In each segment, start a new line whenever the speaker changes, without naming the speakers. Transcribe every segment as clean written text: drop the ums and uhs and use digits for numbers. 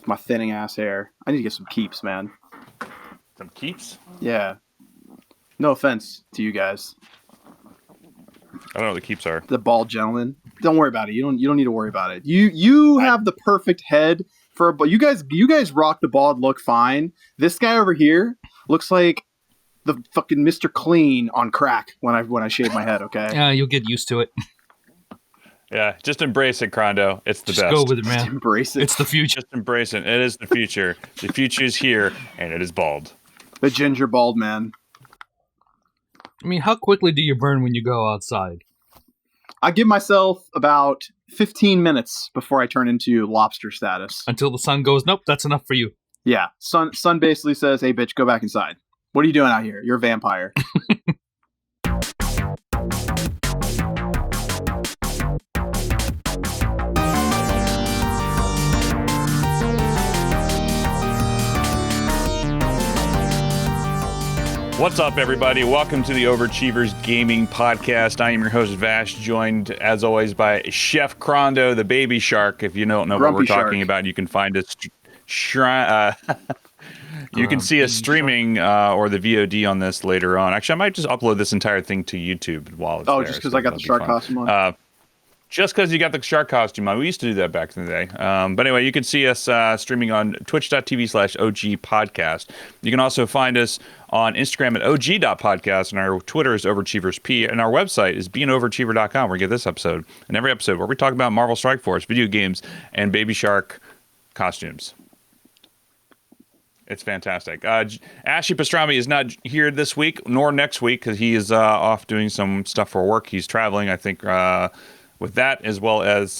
with my thinning ass hair. I need to get some keeps, man.
Some keeps?
Yeah. No offense to you guys.
I don't know what the keeps are.
The bald gentleman. Don't worry about it. You don't need to worry about it. You have the perfect head for a you guys rock the bald look fine. This guy over here looks like the fucking Mr. Clean on crack when I shave my head, okay?
Yeah, you'll get used to it.
Yeah, just embrace it, Crondo. It's the
Just
best.
go with it, man.
Just embrace it.
It's the future.
Just embrace it. It is the future. The future is here, and it is bald.
The ginger bald man.
I mean, how quickly do you burn when you go outside?
I give myself about 15 minutes before I turn into lobster status.
Until the sun goes, nope, that's enough for you.
Yeah, sun basically says, hey, bitch, go back inside. What are you doing out here? You're a vampire.
What's up, everybody? Welcome to the Overachievers Gaming Podcast. I am your host, Vvash, joined, as always, by Chef Crondo, the baby shark. If you don't know
Grumpy
what we're
shark.
talking about, you can find us... You can see us streaming or the VOD on this later on. Actually, I might just upload this entire thing to YouTube while it's there.
Just because I got the shark costume on?
Just because you got the shark costume on. We used to do that back in the day. But anyway, you can see us streaming on twitch.tv/OG Podcast. You can also find us on Instagram at OG.podcast, and our Twitter is OverachieversP, and our website is beingoverachiever.com, where we get this episode and every episode where we talk about Marvel Strike Force, video games, and Baby Shark costumes. It's fantastic. Ashley Pastrami is not here this week nor next week because he is off doing some stuff for work. He's traveling, I think, with that, as well as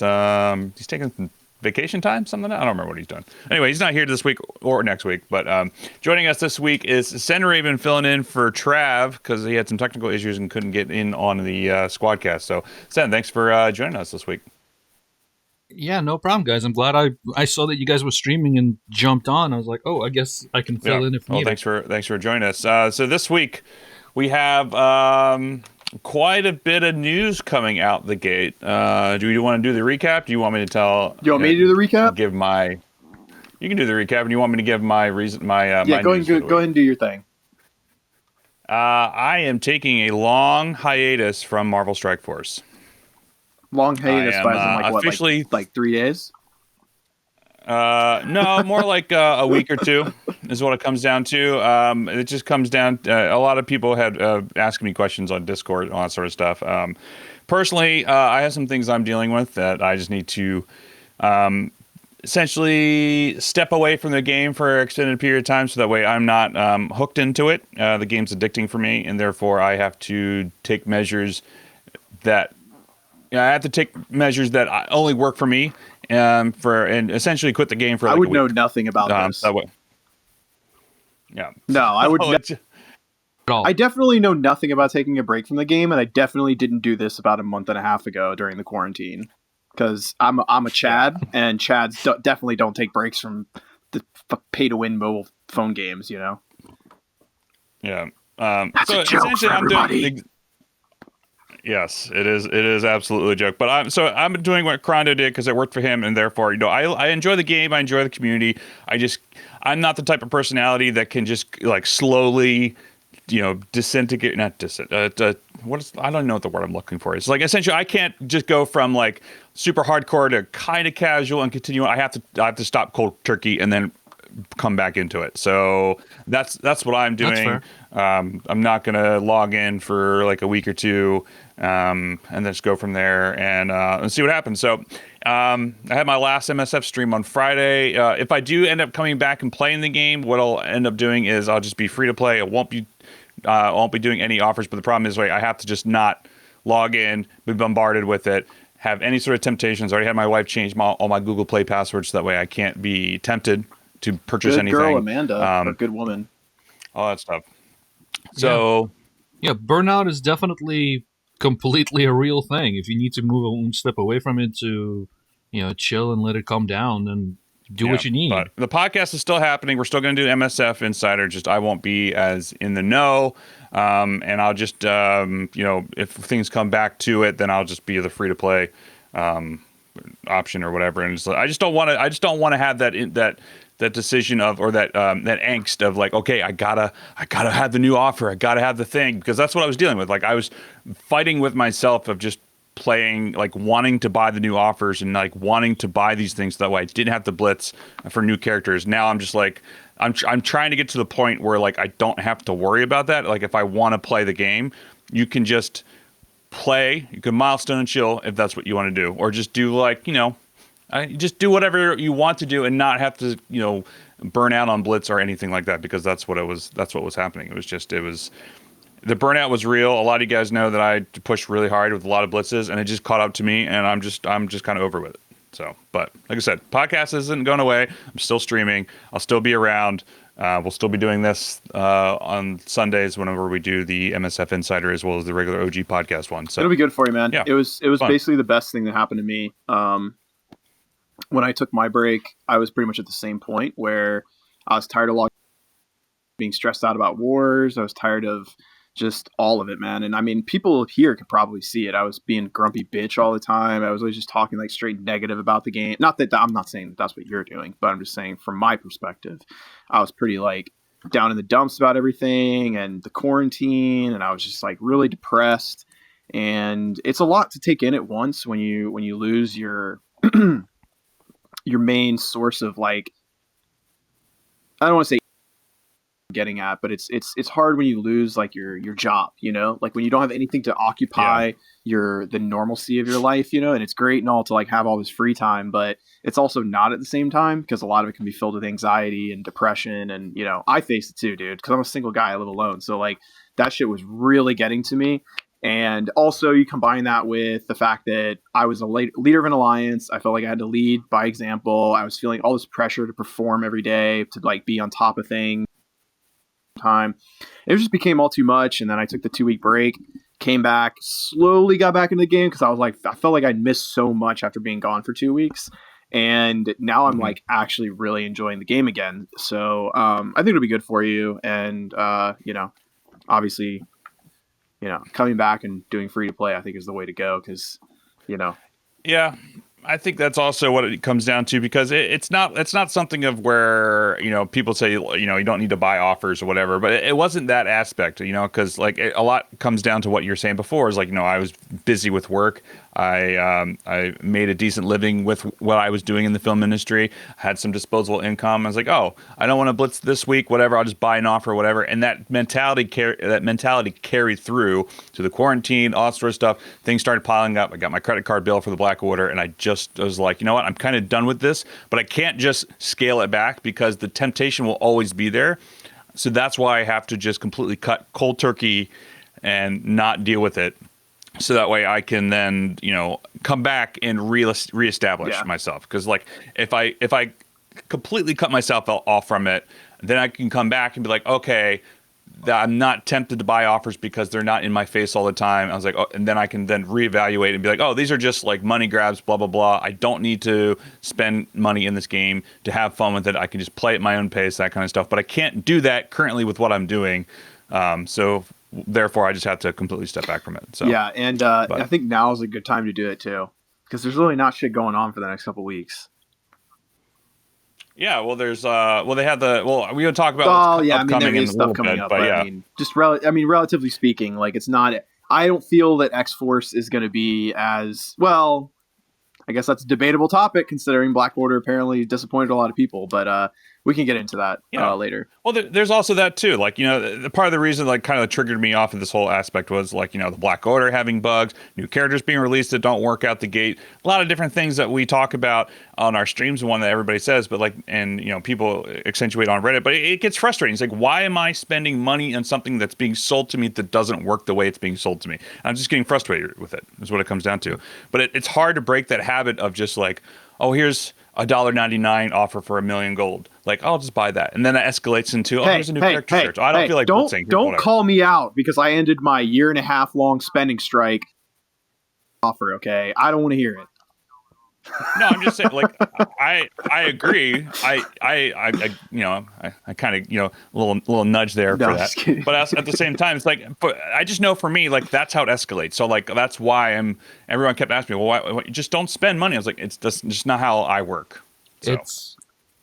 he's taking some vacation time, something. I don't remember what he's doing. Anyway, he's not here this week or next week. But joining us this week is SenRaven filling in for Trav because he had some technical issues and couldn't get in on the SquadCast. So, Sen, thanks for joining us this week.
Yeah, no problem, guys. I'm glad I saw that you guys were streaming and jumped on. I was like, oh, I guess I can fill in if needed.
Thanks for joining us. So this week we have quite a bit of news coming out the gate. Do you want to do the recap? Do you want me to tell?
Do you want me to do the recap?
You can do the recap, and you want me to give my reason? Go ahead
and do your thing.
I am taking a long hiatus from Marvel Strike Force.
Long hiatus by officially like 3 days?
No, more like a week or two is what it comes down to. It just comes down to, a lot of people had asked me questions on Discord and all that sort of stuff. Personally, I have some things I'm dealing with that I just need to essentially step away from the game for an extended period of time so that way I'm not hooked into it. The game's addicting for me, and therefore I have to take measures that only work for me, and essentially quit the game for. Like
I would know nothing about this.
Yeah.
No, I would. I definitely know nothing about taking a break from the game, and I definitely didn't do this about a month and a half ago during the quarantine, because I'm a Chad, and Chads definitely don't take breaks from the pay-to-win mobile phone games. You know.
Yeah.
That's a joke for everybody.
Yes, it is. It is absolutely a joke. But I'm doing what Crondo did because it worked for him, and therefore, I enjoy the game. I enjoy the community. I'm not the type of personality that can just like slowly, disintegrate. Not I don't know what the word I'm looking for is. Like essentially, I can't just go from like super hardcore to kind of casual and continue. I have to stop cold turkey and then come back into it. So that's what I'm doing. I'm not gonna log in for like a week or two, and then just go from there and see what happens. So I had my last MSF stream on Friday. If I do end up coming back and playing the game, what I'll end up doing is I'll just be free to play. I won't be doing any offers. But the problem is, I have to just not log in, be bombarded with it, have any sort of temptations. I already had my wife change all my Google Play passwords so that way I can't be tempted to purchase anything.
Good girl, Amanda. A good woman.
All that stuff. So,
yeah, burnout is definitely completely a real thing. If you need to move one step away from it to, chill and let it calm down, then do what you need.
But the podcast is still happening. We're still going to do MSF Insider. Just I won't be as in the know, and I'll just, if things come back to it, then I'll just be the free to play option or whatever. And I just don't want to have that decision of, or that angst of like, okay, I gotta have the new offer, I gotta have the thing, because that's what I was dealing with. Like I was fighting with myself of just playing, like wanting to buy the new offers and like wanting to buy these things so that way I didn't have to blitz for new characters. Now I'm just like, I'm trying to get to the point where like I don't have to worry about that. Like if I want to play the game, you can just play, you can milestone and chill if that's what you want to do, or just do like, just do whatever you want to do and not have to, burn out on blitz or anything like that, because that's what was happening. It was the burnout was real. A lot of you guys know that I pushed really hard with a lot of blitzes, and it just caught up to me, and I'm just kind of over with it. So, but like I said, podcast isn't going away. I'm still streaming. I'll still be around. We'll still be doing this on Sundays whenever we do the MSF Insider as well as the regular OG podcast one. So
it'll be good for you, man.
Yeah,
it was basically the best thing that happened to me. When I took my break, I was pretty much at the same point where I was tired of being stressed out about wars. I was tired of just all of it, man. And I mean, people here could probably see it. I was being grumpy bitch all the time. I was always just talking like straight negative about the game. Not that I'm not saying that that's what you're doing, but I'm just saying from my perspective, I was pretty like down in the dumps about everything and the quarantine. And I was just like really depressed. And it's a lot to take in at once when you lose your, your main source of like, I don't want to say getting at, but it's hard when you lose like your job, like when you don't have anything to occupy the normalcy of your life, and it's great and all to like have all this free time, but it's also not at the same time, because a lot of it can be filled with anxiety and depression. And I face it too, dude, because I'm a single guy, I live alone, so like that shit was really getting to me. And also you combine that with the fact that I was a leader of an alliance. I felt like I had to lead by example. I was feeling all this pressure to perform every day, to like be on top of things. Time it just became all too much, and then I took the 2-week break, came back, slowly got back into the game, because I felt like I'd missed so much after being gone for 2 weeks, and now I'm like actually really enjoying the game again. So I think it'll be good for you, and obviously coming back and doing free to play I think is the way to go, because
yeah, I think that's also what it comes down to, because it's not something of where, people say, you don't need to buy offers or whatever, but it wasn't that aspect, because like a lot comes down to what you're saying before is like, I was busy with work. I made a decent living with what I was doing in the film industry, had some disposable income. I was like, oh, I don't want to blitz this week, whatever, I'll just buy an offer or whatever. And that mentality carried through to the quarantine, all that sort of stuff. Things started piling up. I got my credit card bill for the Black Order, and I was like, you know what, I'm kind of done with this, but I can't just scale it back because the temptation will always be there. So that's why I have to just completely cut cold turkey and not deal with it. So that way I can then, come back and reestablish myself. Because like if I completely cut myself off from it, then I can come back and be like, okay, I'm not tempted to buy offers because they're not in my face all the time. I was like, oh, and then I can then reevaluate and be like, oh, these are just like money grabs, blah, blah, blah. I don't need to spend money in this game to have fun with it. I can just play at my own pace, that kind of stuff. But I can't do that currently with what I'm doing. So therefore, I just have to completely step back from it. So
yeah, and I think now is a good time to do it too, because there's really not shit going on for the next couple weeks.
Yeah, well, there's they had we would talk about what's upcoming
there is stuff coming up, but yeah. I mean, relatively speaking, like it's not. I don't feel that X-Force is going to be as well. I guess that's a debatable topic, considering Black Order apparently disappointed a lot of people, but we can get into that later.
Well, there's also that too. Like, the part of the reason like kind of triggered me off of this whole aspect was like, the Black Order having bugs, new characters being released that don't work out the gate, a lot of different things that we talk about on our streams, one that everybody says, but like, and people accentuate on Reddit, but it gets frustrating. It's like, why am I spending money on something that's being sold to me that doesn't work the way it's being sold to me? And I'm just getting frustrated with it, is what it comes down to. But it's hard to break that habit of just like, oh, here's $1.99 offer for 1,000,000 gold. Like, I'll just buy that. And then that escalates into, there's a new character search. I don't feel like
don't call me out because I ended my 1.5-year long spending strike offer, okay? I don't want to hear it.
No, I'm just saying, like, I agree. I kind of, a little nudge there
No,
for
I'm
that.
just kidding.
But at the same time, it's like, but I just know for me, like, that's how it escalates. So, like, that's why everyone kept asking me, well, why just don't spend money. I was like, it's just not how I work. So.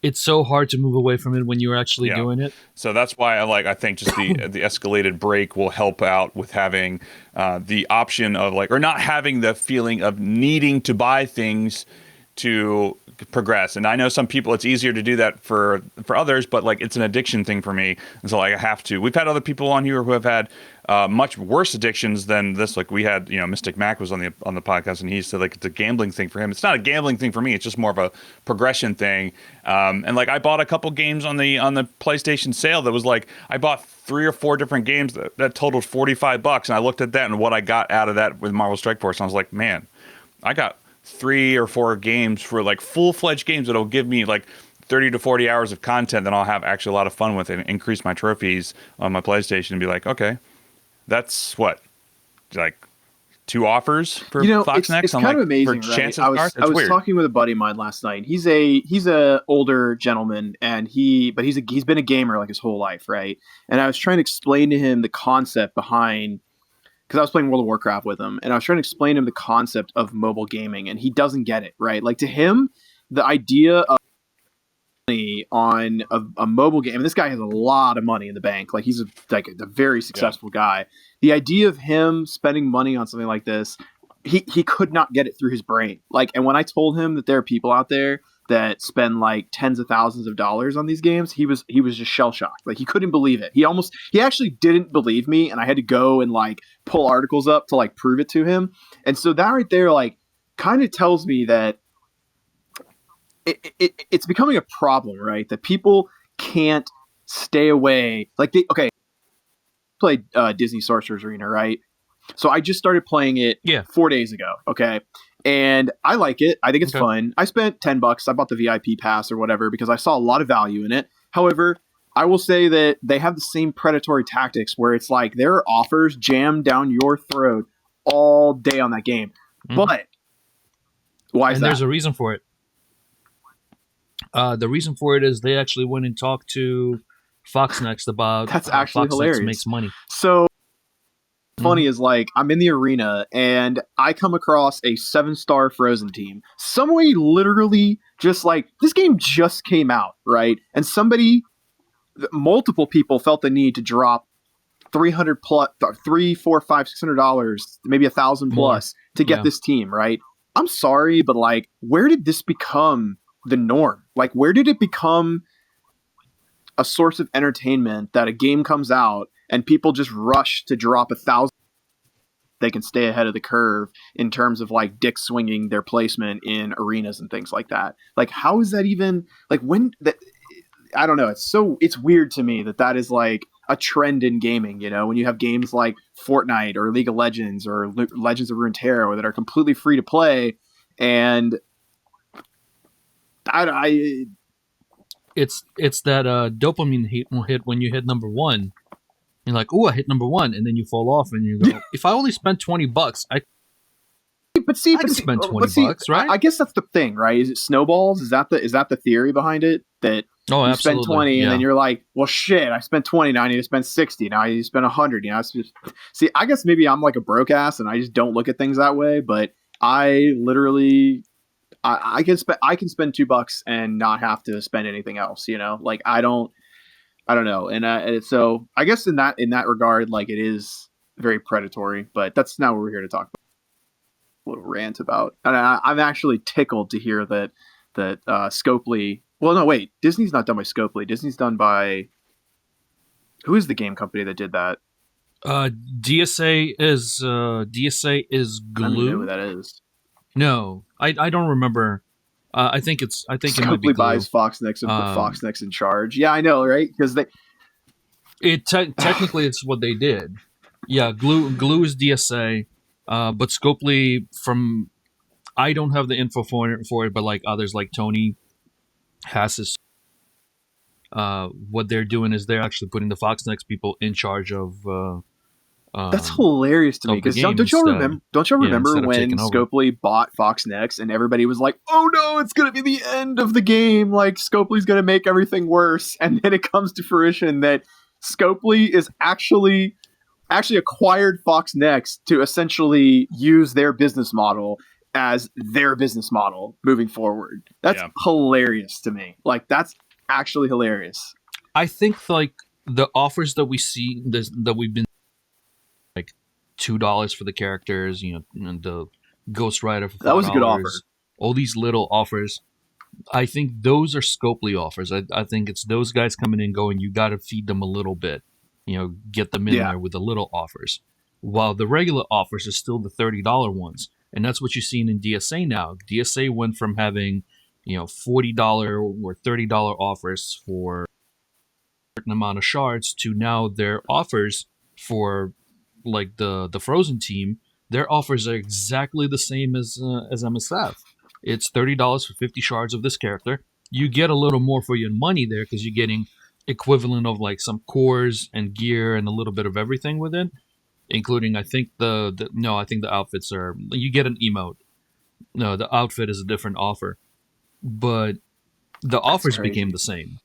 It's so hard to move away from it when you're actually
Yeah.
doing it.
So that's why I think just the escalated break will help out with having the option of like, or not having the feeling of needing to buy things to progress. And I know some people it's easier to do that for others, but like it's an addiction thing for me, and so like I have to. We've had other people on here who have had much worse addictions than this. Like we had, Mystic Mac was on the podcast, and he said like it's a gambling thing for him. It's not a gambling thing for me. It's just more of a progression thing. And like I bought a couple games on the PlayStation sale that was like I bought 3 or 4 different games that totaled $45, and I looked at that and what I got out of that with Marvel Strike Force, and I was like, man, I got 3 or 4 games for like full-fledged games that'll give me like 30 to 40 hours of content that I'll have actually a lot of fun with and increase my trophies on my PlayStation and be like, okay, that's what, like 2 offers for Fox Next.
It's kind of amazing, right? I was talking with a buddy of mine last night. He's a older gentleman, and he's been a gamer like his whole life, right? And I was trying to explain to him the concept behind, because I was playing World of Warcraft with him, and I was trying to explain to him the concept of mobile gaming, and he doesn't get it, right? Like to him, the idea of money on a mobile game, and this guy has a lot of money in the bank, like he's a very successful guy. The idea of him spending money on something like this, he could not get it through his brain. Like, and when I told him that there are people out there that spend like tens of thousands of dollars on these games, he was just shell shocked. Like he couldn't believe it. He actually didn't believe me, and I had to go and like pull articles up to like prove it to him. And so that right there, like, kind of tells me that it's becoming a problem, right? That people can't stay away. Like they played Disney Sorcerer's Arena, right? So I just started playing it 4 days ago. Okay. And I like it. I think it's fun. I spent $10. I bought the VIP pass or whatever because I saw a lot of value in it. However, I will say that they have the same predatory tactics where it's like there are offers jammed down your throat all day on that game. Mm-hmm. But why is that?
And there's a reason for it. The reason for it is they actually went and talked to Fox Next about
that's actually
Fox
hilarious.
Next makes money.
So funny is like I'm in the arena and I come across a 7-star Frozen team. Somebody literally just like this game just came out, right? And multiple people felt the need to drop $300 plus, $300, $400, $500, $600, maybe $1,000 plus to get this team, right? I'm sorry, but like, where did this become the norm? Like, where did it become a source of entertainment that a game comes out and people just rush to drop $1,000? They can stay ahead of the curve in terms of like dick swinging their placement in arenas and things like that. Like, how is that even like when that? I don't know. It's weird to me that is like a trend in gaming. You know, when you have games like Fortnite or League of Legends or Legends of Runeterra that are completely free to play, and
it's that dopamine hit when you hit number 1. You're like, oh, I hit number 1, and then you fall off, and you go, if I only spent $20, I can spend $20, right?
I guess that's the thing, right? Is it snowballs? Is that the theory behind it? That you spend 20 and then you're like, well, shit, I spent 20, now I need to spend 60, now I need to spend 100. You know, see, I guess maybe I'm like a broke ass and I just don't look at things that way. But I literally, I can spend $2 and not have to spend anything else. You know, like I don't know. And so I guess in that regard, like it is very predatory, but that's not what we're here to talk about. A little rant about, and I'm actually tickled to hear that Scopely. Well, no, wait, Disney's not done by Scopely. Disney's done by who is the game company that did that?
DSA is Glue.
I don't even know who that is.
No, I don't remember. I think it might be
Scopely
Glue.
buys Fox Next and put Fox Next in charge. Yeah, I know, right? Because
technically it's what they did. Yeah, Glue is DSA, but Scopely from I don't have the info for it, but like others like Tony has this. What they're doing is they're actually putting the Fox Next people in charge of
That's hilarious to me because don't y'all remember when Scopely bought Fox Next and everybody was like, "Oh no, it's gonna be the end of the game! Like Scopely's gonna make everything worse," and then it comes to fruition that Scopely is actually acquired Fox Next to essentially use their business model as their business model moving forward. That's hilarious to me. Like that's actually hilarious.
I think like the offers that we see that we've been like $2 for the characters, you know, and the Ghost Rider for $4.
That was a good offer.
All these little offers. I think those are Scopely offers. I think it's those guys coming in going, you got to feed them a little bit, you know, get them in there with the little offers. While the regular offers are still the $30 ones. And that's what you're seeing in DSA now. DSA went from having, you know, $40 or $30 offers for a certain amount of shards to now their offers for like the Frozen team, their offers are exactly the same as MSF. It's $30 for 50 shards of this character. You get a little more for your money there because you're getting equivalent of like some cores and gear and a little bit of everything with it, including I think I think the outfits are, you get an emote. No, the outfit is a different offer, but the offers became the same.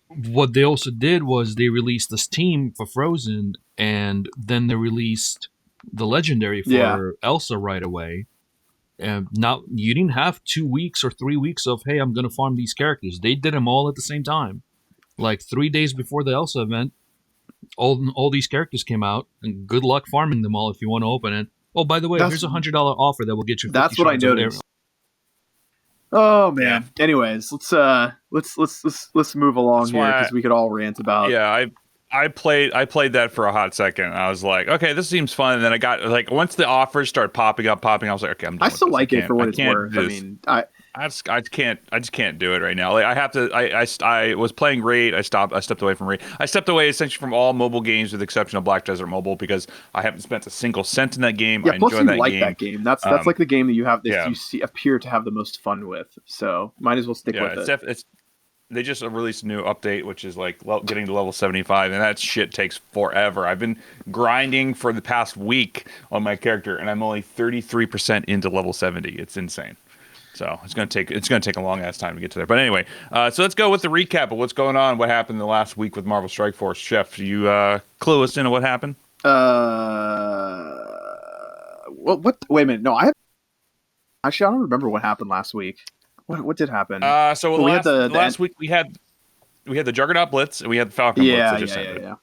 What they also did was they released this team for Frozen, and then they released the legendary for Elsa right away. And now you didn't have 2 weeks or 3 weeks of, hey, I'm going to farm these characters. They did them all at the same time. Like 3 days before the Elsa event, all these characters came out, and good luck farming them all if you want to open it. Oh, by the way, here's a $100 offer that will get you 50
That's what I noticed. Oh man. Yeah. Anyways, let's move along here because we could all rant about.
Yeah, I played that for a hot second. And I was like, okay, this seems fun. And then I got like once the offers started popping, I was like, okay, I'm done.
I still like it for what it's worth. I mean,
I just can't do it right now. Like I have to. I was playing Raid. I stepped away from Raid. I stepped away essentially from all mobile games with the exception of Black Desert Mobile because I haven't spent a single cent in that game.
Yeah,
I
plus
enjoy
you like that game. That's like the game that you have appear to have the most fun with. So might as well stick with it.
They just released a new update, which is like getting to level 75, and that shit takes forever. I've been grinding for the past week on my character, and I'm only 33% into level 70. It's insane. So it's gonna take a long ass time to get to there. But anyway, so let's go with the recap of what's going on. What happened the last week with Marvel Strike Force? Chef, you clue us into what happened?
What? Wait a minute. No, I don't remember what happened last week. What did happen?
Last week we had the Juggernaut Blitz and we had the Falcon Blitz that just happened. Yeah.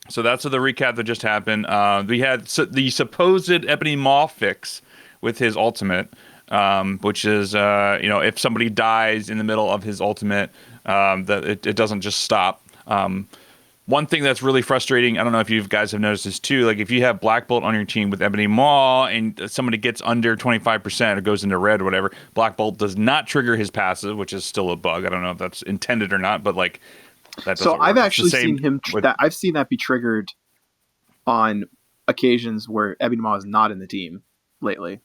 So that's the recap that just happened. We had the supposed Ebony Maw fix with his ultimate, which is if somebody dies in the middle of his ultimate, that it doesn't just stop. One thing that's really frustrating, I don't know if you guys have noticed this too, like if you have Black Bolt on your team with Ebony Maw and somebody gets under 25% or goes into red or whatever, Black Bolt does not trigger his passive, which is still a bug. I don't know if that's intended or not, but like that doesn't work.
I've actually seen him, I've seen that be triggered on occasions where Ebony Maw is not in the team lately.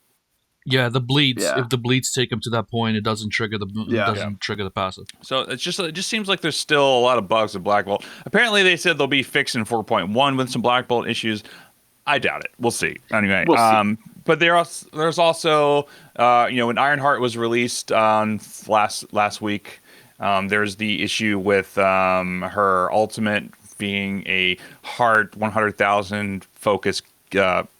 Yeah, the bleeds. Yeah. If the bleeds take him to that point, it doesn't trigger the passive.
So it just seems like there's still a lot of bugs with Black Bolt. Apparently, they said they'll be fixed in 4.1 with some Black Bolt issues. I doubt it. We'll see. Anyway, but there's also when Ironheart was released last week, there's the issue with her ultimate being a hard 100,000 focus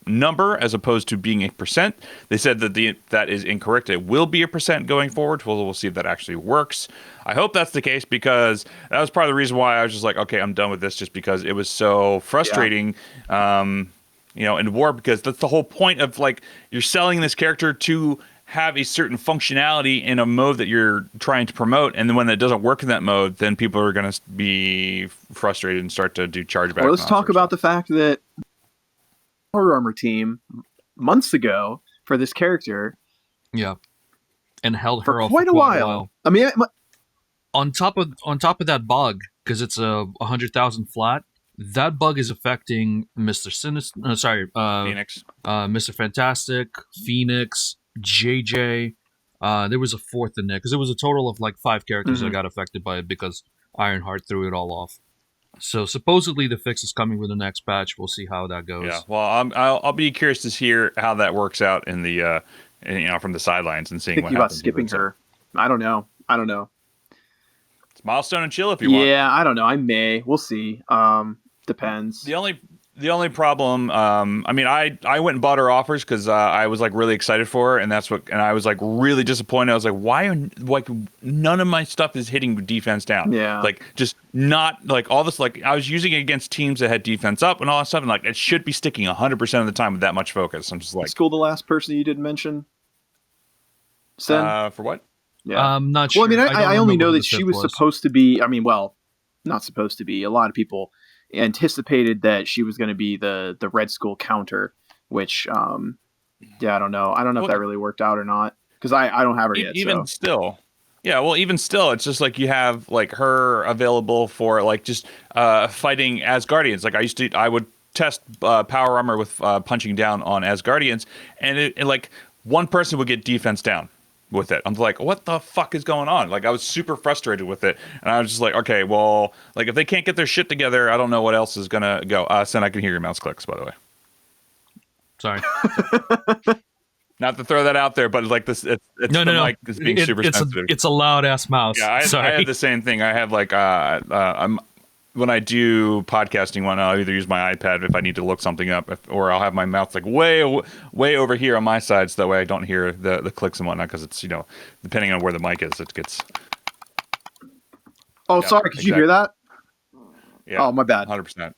number as opposed to being a percent. They said that that is incorrect. It will be a percent going forward. We'll see if that actually works. I hope that's the case because that was part of the reason why I was just like, okay, I'm done with this, just because it was so frustrating. In war, because that's the whole point of like you're selling this character to have a certain functionality in a mode that you're trying to promote, and then when it doesn't work in that mode, then people are going to be frustrated and start to do chargeback.
Well, let's talk about the fact that Power Armor team months ago for this character,
and held
her
for
off quite a while. I mean,
on top of that bug, because it's a 100,000 flat. That bug is affecting Mr. Phoenix, Mr. Fantastic, Phoenix, JJ. There was a fourth in there because there was a total of like 5 characters that got affected by it because Ironheart threw it all off. So supposedly the fix is coming with the next patch. We'll see how that goes.
Yeah, well, I'll be curious to hear how that works out in the from the sidelines and seeing what
Thinking about
happens.
skipping her. I don't know.
It's milestone and chill if you want.
Yeah, I don't know. I may. We'll see. Depends.
The only problem, I mean, I went and bought her offers because I was like really excited for her, and I was like really disappointed. I was like, why are like none of my stuff is hitting defense down?
Yeah,
like just not like all this. Like I was using it against teams that had defense up and all that stuff, and like it should be sticking 100% of the time with that much focus. I'm just like,
is School the last person you didn't mention? Sen?
For what?
Yeah, I'm not sure.
Well, I mean, I only know that she was supposed to be. I mean, well, not supposed to be. A lot of people anticipated that she was going to be the Red Skull counter, which, yeah, I don't know. I don't know if that really worked out or not because I don't have her yet.
Even still. Yeah, well, even still, it's just like you have like her available for like just fighting Asgardians. Like I would test power armor with punching down on Asgardians, and it like one person would get defense down with it. I'm like, what the fuck is going on? Like, I was super frustrated with it, and I was just like, okay, well, like if they can't get their shit together, I don't know what else is gonna go. Sen, I can hear your mouse clicks, by the way.
Sorry.
Not to throw that out there, but like this, it's
no.
mic is being super sensitive.
It's a loud ass mouse.
Yeah, I had the same thing. I have like I'm when I do podcasting one, I'll either use my iPad if I need to look something up, or I'll have my mouth like way over here on my side, so that way I don't hear the clicks and whatnot, because it's, you know, depending on where the mic is, it gets.
Oh, yeah, sorry. Could you hear that?
Yeah.
Oh, my bad.
100%.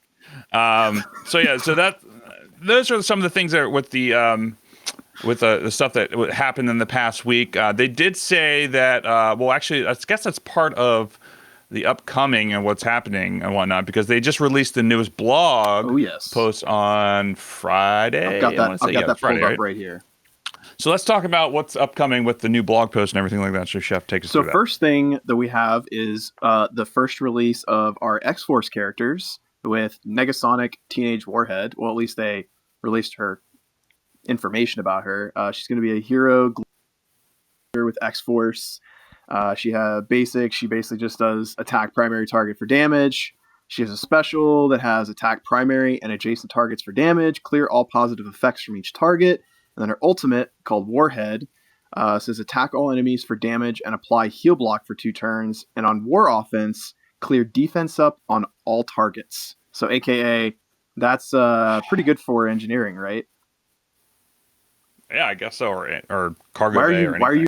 So yeah, so those are some of the things that are with the stuff that happened in the past week. They did say that, well, actually, I guess that's part of the upcoming and what's happening and whatnot, because they just released the newest blog post on Friday.
I've got that pulled up right here.
So let's talk about what's upcoming with the new blog post and everything like that. So, Chef, take us through that.
So first thing that we have is the first release of our X-Force characters with Negasonic Teenage Warhead. Well, at least they released her information about her. She's going to be a hero with X-Force. She has basic. She basically just does attack primary target for damage. She has a special that has attack primary and adjacent targets for damage. Clear all positive effects from each target. And then her ultimate, called Warhead, says attack all enemies for damage and apply heal block for 2 turns. And on War Offense, clear defense up on all targets. So AKA, that's pretty good for engineering, right?
Yeah, I guess so. Or cargo bay or anything.
Why are you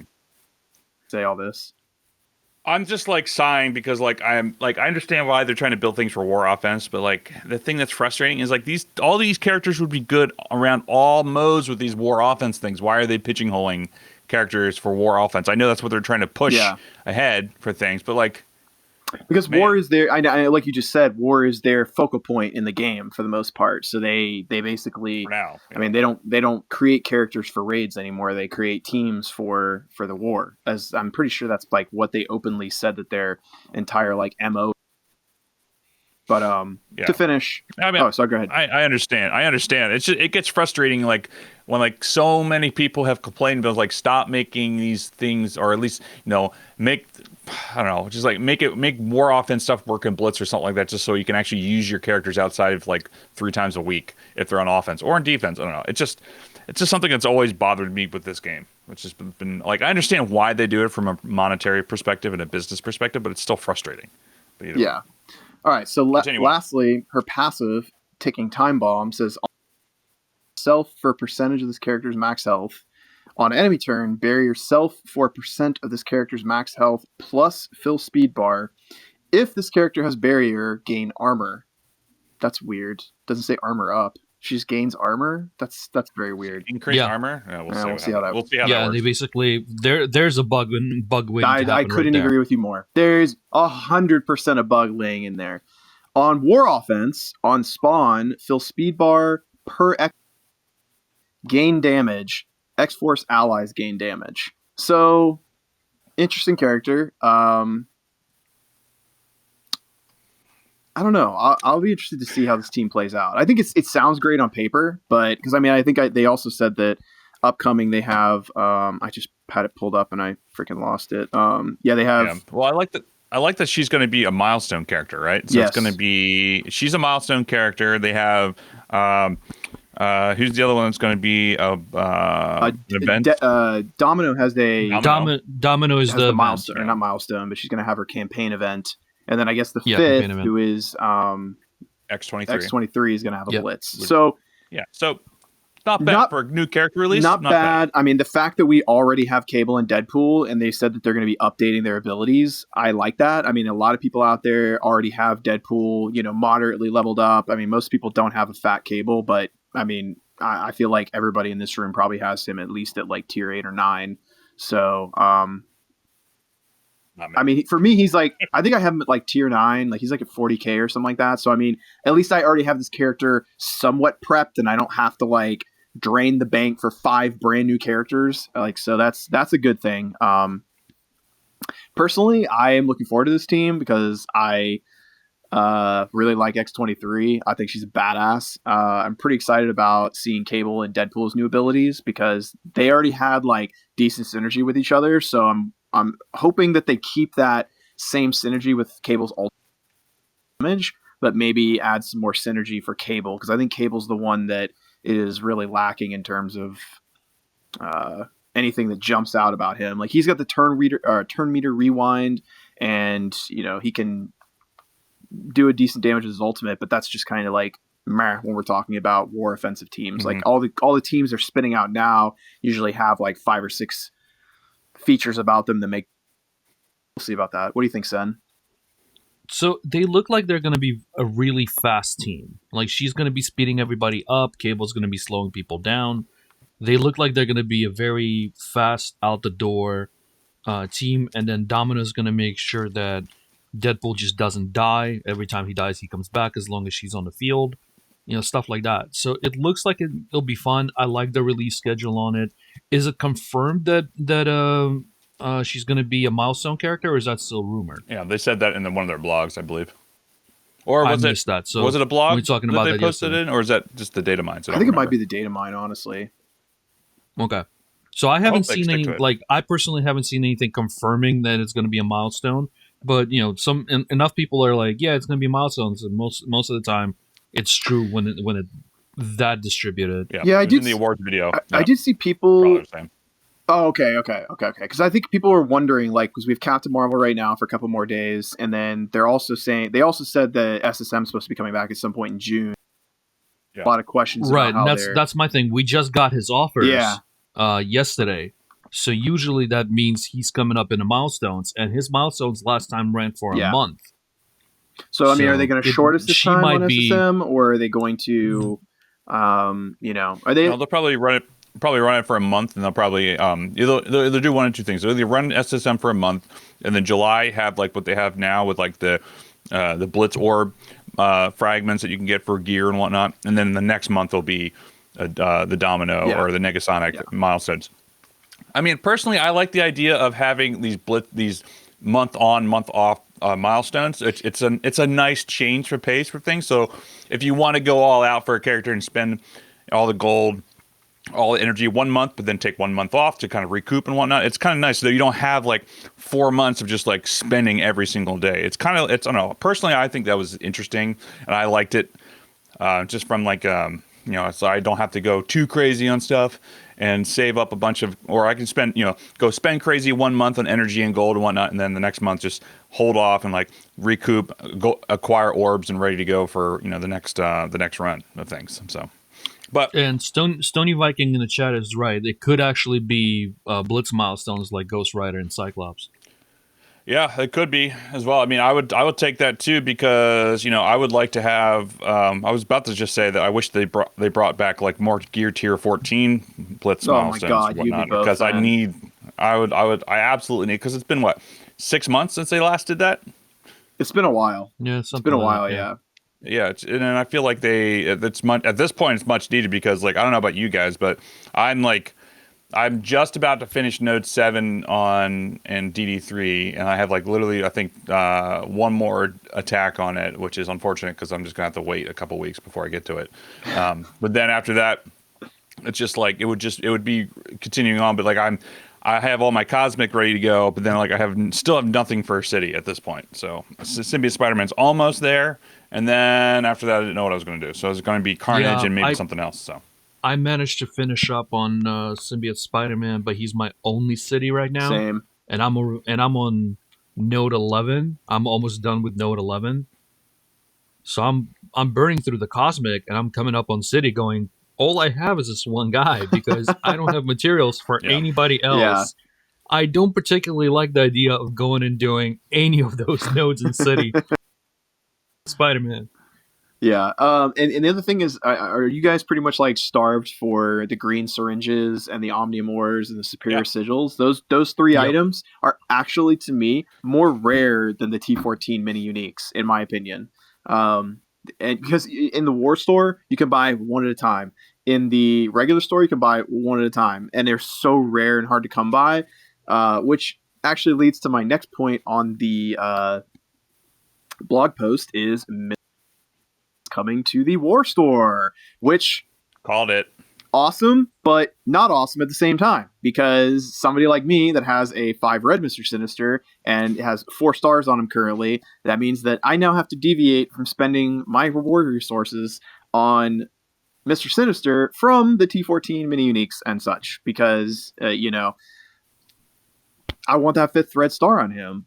say all this?
I'm just like sighing because like I understand why they're trying to build things for War Offense, but like the thing that's frustrating is like all these characters would be good around all modes with these War Offense things. Why are they pigeonholing characters for War Offense? I know that's what they're trying to push ahead for things, but like
because War is their, I like you just said, War is their focal point in the game for the most part. So they basically,
for now,
I mean, they don't create characters for raids anymore. They create teams for the War. As I'm pretty sure that's like what they openly said that their entire like MO. But to finish,
I mean,
so go ahead.
I understand. It's just, it gets frustrating like when like so many people have complained about like stop making these things, or at least, you know, I don't know, just like make War Offense stuff work in Blitz or something like that, just so you can actually use your characters outside of like 3 times a week if they're on offense or in defense. I don't know. It's just something that's always bothered me with this game. It's just been like, I understand why they do it from a monetary perspective and a business perspective, but it's still frustrating.
Yeah. All right. So lastly, her passive, Ticking Time Bomb, says self for a percentage of this character's max health. On enemy turn, bury yourself for a percent of this character's max health plus fill speed bar. If this character has barrier, gain armor. That's weird. Doesn't say armor up. She just gains armor. That's very weird.
Increase armor. Yeah, we'll see how that works.
They basically there's a bug waiting.
I couldn't agree with you more. There's 100% a bug laying in there. On War Offense, on spawn, fill speed bar per X, gain damage. X-Force allies gain damage. So, interesting character. I don't know. I'll be interested to see how this team plays out. I think it sounds great on paper, but because I mean, I think they also said that upcoming they have. I just had it pulled up and I freaking lost it. They have.
Yeah. Well, I like that. like that she's going to be a milestone character, right? So
Yes.
it's going to be she's a milestone character. They have who's the other one that's going to be an event?
Domino has a
Domino is
has the
event.
milestone, or not milestone, but she's going to have her campaign event, and then I guess the
campaign
fifth,
event.
who is
X-23.
X-23, is going to have a
Yep.
blitz. So
so not bad for a new character release.
Not bad. I mean, the fact that we already have Cable and Deadpool, and they said that they're going to be updating their abilities, I like that. I mean, a lot of people out there already have Deadpool, moderately leveled up. I mean, most people don't have a fat Cable, but I mean, I feel like everybody in this room probably has him at least at like tier 8 or 9. So, I mean, for me, he's like, I think I have him at like tier 9, like he's like at 40k or something like that. So, I mean, at least I already have this character somewhat prepped, and I don't have to like drain the bank for 5 brand new characters. Like, so that's a good thing. Personally, I am looking forward to this team because I really like X-23. I think she's a badass. I'm pretty excited about seeing Cable and Deadpool's new abilities because they already had like decent synergy with each other. So I'm hoping that they keep that same synergy with Cable's ultimate damage, but maybe add some more synergy for Cable, because I think Cable's the one that is really lacking in terms of anything that jumps out about him. Like, he's got the turn meter rewind, and he can do a decent damage with his ultimate, but that's just kind of like meh when we're talking about war offensive teams.
Mm-hmm.
Like all the teams they're spinning out now usually have like 5 or 6 features about them that make. We'll see about that. What do you think, Sen?
So they look like they're going to be a really fast team. Like, she's going to be speeding everybody up. Cable's going to be slowing people down. They look like they're going to be a very fast out the door team, and then Domino's going to make sure that Deadpool just doesn't die. Every time he dies, he comes back as long as she's on the field. Stuff like that. So it looks like it'll be fun. I like the release schedule on it. Is it confirmed that she's going to be a milestone character, or is that still rumored?
Yeah, they said that in one of their blogs, I believe. Or was
I missed that. So
was it a blog
we talking
that
about
they
that
posted
yesterday?
in, or is that just the data mine? So
I think it might be the data mine, honestly.
Okay. So I haven't seen any,
like,
I personally haven't seen anything confirming that it's going to be a milestone, but enough people are like, yeah, it's going to be milestones, and most of the time it's true when it that distributed.
Yeah, I did
in the awards video.
I did see people.
Oh,
okay. Because I think people were wondering, like, because we've Captain Marvel right now for a couple more days, and then they also said that SSM is supposed to be coming back at some point in June. Yeah. A lot of questions,
right?
About
and that's my thing. We just got his offers, yesterday, so usually that means he's coming up in the milestones, and his milestones last time ran for a month.
So I mean, are they going to short us this time on SSM, or are they going to, are they?
No, they'll probably run it for a month, and they'll probably either do one of two things. They'll either run SSM for a month, and then July have like what they have now with like the Blitz Orb fragments that you can get for gear and whatnot, and then the next month will be the Domino or the Negasonic milestones. I mean, personally, I like the idea of having these month on, month off milestones. It's a nice change for pace for things. So if you want to go all out for a character and spend all the gold, all the energy 1 month, but then take 1 month off to kind of recoup and whatnot, it's kind of nice so that you don't have like 4 months of just like spending every single day. I don't know. Personally, I think that was interesting, and I liked it just from like so I don't have to go too crazy on stuff and save up a bunch of, or I can go spend crazy 1 month on energy and gold and whatnot, and then the next month just hold off and like recoup, go acquire orbs and ready to go for the next run of things. So.
And Stony Viking in the chat is right. It could actually be Blitz milestones like Ghost Rider and Cyclops.
Yeah, it could be as well. I mean, I would take that too, because I would like to have. I was about to just say that I wish they brought back like more Gear Tier 14 Blitz milestones.
Oh my God,
and whatnot, because I absolutely need, because it's been 6 months since they last did that.
It's been a while.
Yeah,
it's been a while. Yeah.
Yeah, and I feel like at this point it's much needed, because like I don't know about you guys, but I'm just about to finish Node 7 and DD3, and I have like literally I think one more attack on it, which is unfortunate because I'm just gonna have to wait a couple weeks before I get to it. But then after that, it's just like it would be continuing on, but like I have all my cosmic ready to go, but then like still have nothing for city at this point. So Symbiote Spider-Man's almost there, and then after that, I didn't know what I was going to do. So it was going to be Carnage and maybe something else. So
I managed to finish up on Symbiote Spider-Man, but he's my only city right now.
Same.
And I'm on Node 11. I'm almost done with Node 11. So I'm burning through the cosmic, and I'm coming up on city going, all I have is this one guy because I don't have materials for anybody else.
Yeah.
I don't particularly like the idea of going and doing any of those nodes in city. Spider-Man.
Yeah. And the other thing is, are you guys pretty much like starved for the green syringes and the Omnimores and the superior sigils? Those three items are actually, to me, more rare than the T14 mini uniques, in my opinion. And because in the War Store, you can buy one at a time. In the regular store, you can buy one at a time. And they're so rare and hard to come by, which actually leads to my next point on the blog post is coming to the War Store, which
called it
awesome, but not awesome at the same time, because somebody like me that has a 5 red Mr. Sinister and has 4 stars on him currently, that means that I now have to deviate from spending my reward resources on Mr. Sinister from the T14 mini uniques and such, because I want that 5th red star on him,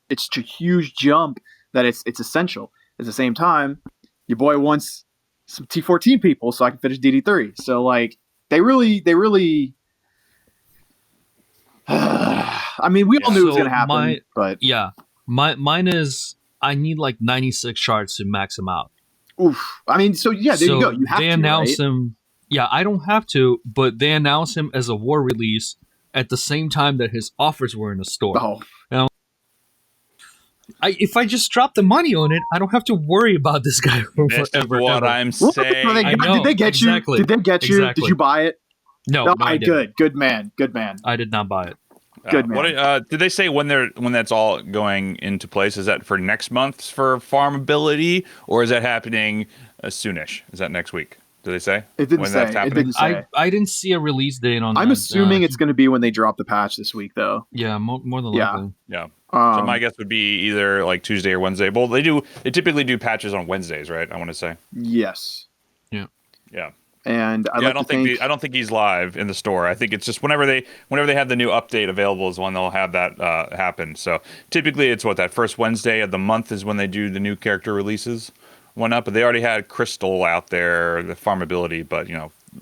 it's a huge jump that it's essential. At the same time, your boy wants some T14 people so I can finish DD3. So like they really I mean, we all knew it was going to happen, but
mine is I need like 96 shards to max him out.
Oof. I mean, so yeah, there you go. You have
they announce him. Yeah, I don't have to, but they announce him as a war release at the same time that his offers were in the store.
Oh.
Now, if I just drop the money on it, I don't have to worry about this guy for
this
forever.
is what I'm saying.
Did they get you? Did they get you? Did you buy it?
No, I didn't.
Good man.
I did not buy it.
Good man.
What did they say when that's all going into place? Is that for next month's for farmability, or is that happening soonish? Is that next week? Did they say?
It didn't say. It didn't say.
I didn't see a release date on.
I'm assuming it's going to be when they drop the patch this week, though.
Yeah, more than likely.
Yeah. So my guess would be either like Tuesday or Wednesday. Well, they typically do patches on Wednesdays, right? I want to say.
Yes.
Yeah.
Yeah.
And
I don't think he's live in the store. I think it's just whenever they have the new update available is when they'll have that happen. So typically it's that first Wednesday of the month is when they do the new character releases one up. But they already had Crystal out there, the farmability. But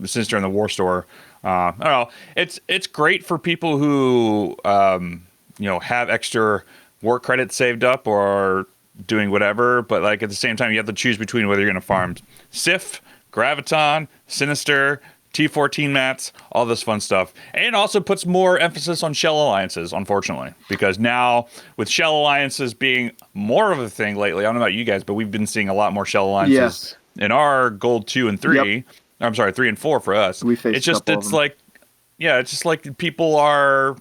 since they're in the War Store, I don't know. It's great for people who have extra work credits saved up or doing whatever. But like at the same time, you have to choose between whether you're going to farm Sif, Graviton, Sinister, T14 mats, all this fun stuff. And it also puts more emphasis on shell alliances, unfortunately, because now with shell alliances being more of a thing lately, I don't know about you guys, but we've been seeing a lot more shell alliances in our gold 2 and 3. Yep. I'm sorry, 3 and 4 for us. It's just like people are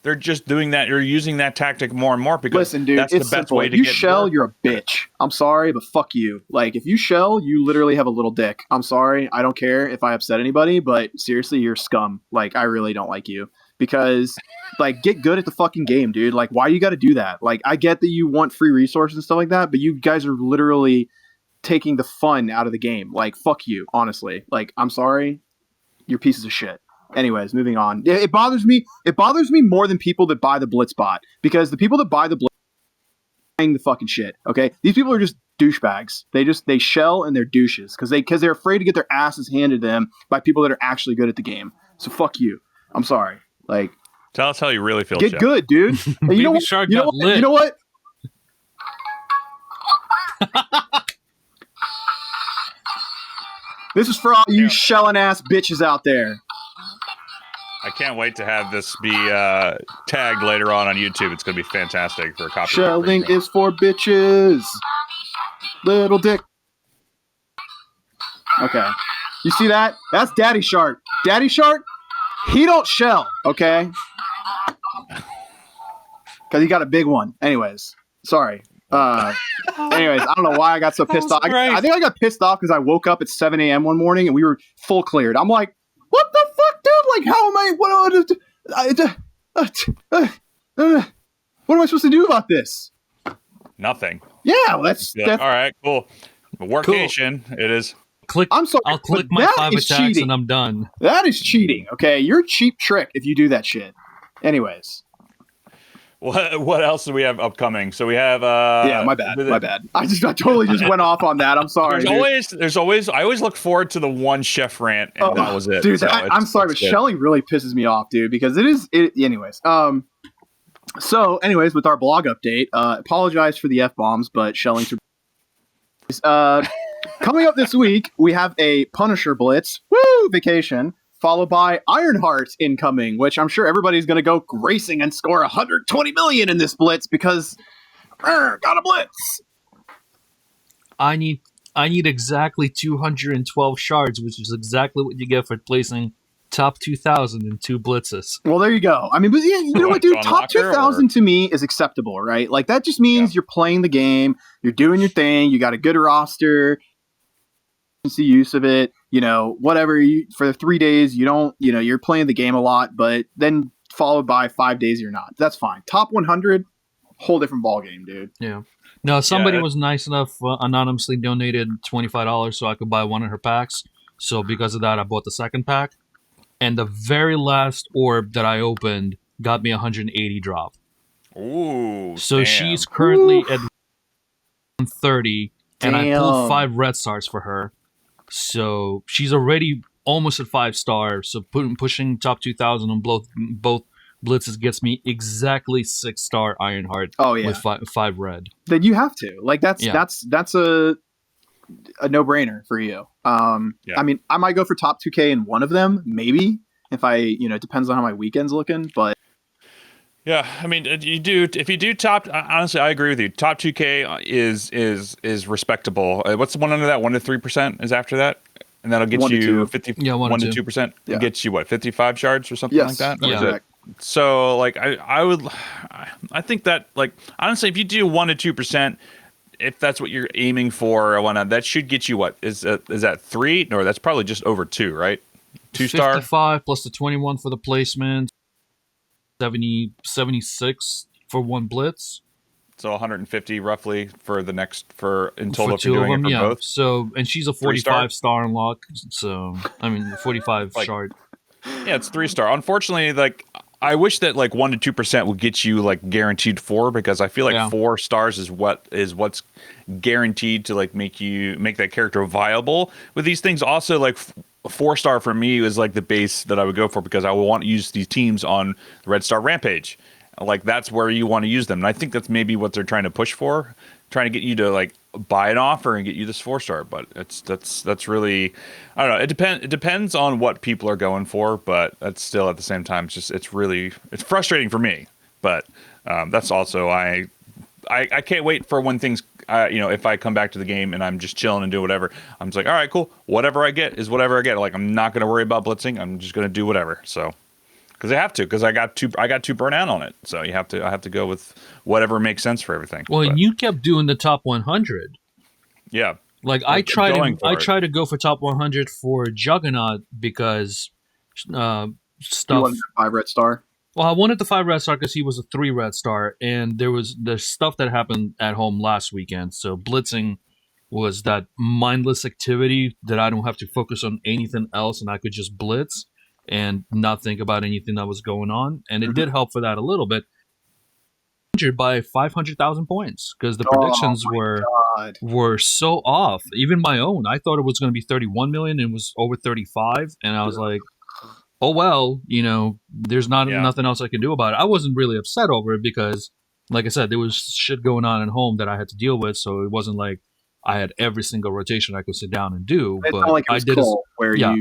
they're just doing that. You're using that tactic more and more because
listen, dude,
that's
it's
the best
simple.
way to
you
get
shell,
work.
You're a bitch. I'm sorry, but fuck you. Like, if you shell, you literally have a little dick. I'm sorry. I don't care if I upset anybody, but seriously, you're scum. Like, I really don't like you. Because, like, get good at the fucking game, dude. Like, why you gotta do that? Like, I get that you want free resources and stuff like that, but you guys are literally taking the fun out of the game. Like, fuck you, honestly. Like, I'm sorry. You're pieces of shit. Anyways, moving on. It bothers me. It bothers me more than people that buy the Blitz bot, because the people that buy the Blitz are buying the fucking shit. Okay, these people are just douchebags. They shell and they're douches because they're afraid to get their asses handed to them by people that are actually good at the game. So fuck you. I'm sorry. Like,
tell us how you really feel.
Get
Chef.
good, dude. And you know what? You know what? This is for all you shelling ass bitches out there.
I can't wait to have this be tagged later on YouTube. It's going to be fantastic for a copy.
Shelling is for bitches. Little dick. Okay. You see that? That's Daddy Shark. Daddy Shark, he don't shell, okay? Because he got a big one. Anyways, sorry. Anyways, I don't know why I got so pissed off. I think I got pissed off because I woke up at 7 a.m. one morning and we were full cleared. I'm like, what the fuck, dude? like, how am I? What am I supposed to do about this?
Nothing.
Yeah, well, that's
all right, cool. Workation, it is.
I'm sorry.
I'll click my 5 attacks cheating. And I'm done.
That is cheating. Okay, you're a cheap trick if you do that shit. Anyways.
What else do we have upcoming? So we have
yeah, my bad. I totally just went off on that. I'm sorry.
There's always I always look forward to the one chef rant, and that was it.
Dude, so I'm sorry, but Shelly really pisses me off, dude, because anyways. So anyways, with our blog update, apologize for the F-bombs, but Shelly's coming up this week, we have a Punisher Blitz, vacation, followed by Ironheart incoming, which I'm sure everybody's going to go racing and score 120 million in this Blitz because got a Blitz.
I need exactly 212 shards, which is exactly what you get for placing top 2,000 in 2 blitzes.
Well, there you go. I mean, but yeah, you know what, dude? Top 2,000 to me is acceptable, right? Like, that just means you're playing the game, you're doing your thing, you got a good roster, the use of it, whatever. For 3 days, you're playing the game a lot, but then followed by 5 days, you're not. That's fine. Top 100, whole different ball game, dude.
Yeah. No, somebody was nice enough, anonymously donated $25 so I could buy one of her packs. So because of that, I bought the second pack. And the very last orb that I opened got me 180 drop.
Ooh.
So she's currently at 130, and I pulled 5 red stars for her. So she's already almost at 5-star. So pushing top 2,000 on both blitzes gets me exactly 6-star Ironheart.
Oh yeah,
with 5 red.
Then you have to that's a no-brainer for you. I mean, I might go for top 2K in one of them, maybe, if it depends on how my weekend's looking, but
yeah, I mean, if you do top, honestly, I agree with you. Top 2K is respectable. What's the one under that? 1 to 3% is after that, and that'll get you 50. Yeah, 1 to 2%. It gets you what, 55 shards or something like that.
Yeah.
So like I think that, like, honestly, if you do 1 to 2%. If that's what you're aiming for, that should get you what? Is that 3? No, that's probably just over 2, right? 2-star?
55 plus the 21 for the placement, 76 for 1 blitz.
So 150 roughly for the next in total
for 2 of them,
both.
So, and she's a 45-star unlock. So, I mean, 45 shard.
Yeah, it's 3-star. Unfortunately, like, I wish that like 1 to 2% would get you like guaranteed 4, because I feel like 4 stars is what's guaranteed to like make that character viable. With these things, also like 4-star for me is like the base that I would go for, because I would want to use these teams on Red Star Rampage. Like, that's where you want to use them, and I think that's maybe what they're trying to push for, trying to get you to like buy an offer and get you this 4-star. But that's really, I don't know. It depends on what people are going for, but that's still at the same time, it's frustrating for me. But that's also I can't wait for when things if I come back to the game and I'm just chilling and do whatever, I'm just like, all right, cool, whatever I get is whatever I get. Like, I'm not going to worry about blitzing. I'm just going to do whatever. So. Because I have to, because I got too burnt out on it. So I have to go with whatever makes sense for everything.
Well, and you kept doing the top 100.
Yeah.
Like, I try to go for top 100 for Juggernaut because stuff.
You wanted the 5 red star?
Well, I wanted the 5 red star because he was a 3 red star, and there's stuff that happened at home last weekend. So blitzing was that mindless activity that I don't have to focus on anything else, and I could just blitz and not think about anything that was going on. And it did help for that a little bit. Injured by 500,000 points because the predictions were so off. Even my own, I thought it was going to be 31 million and it was over 35. And I was like, oh, well, there's nothing else I can do about it. I wasn't really upset over it because, like I said, there was shit going on at home that I had to deal with. So it wasn't like I had every single rotation I could sit down and do.
It's
but
not like it was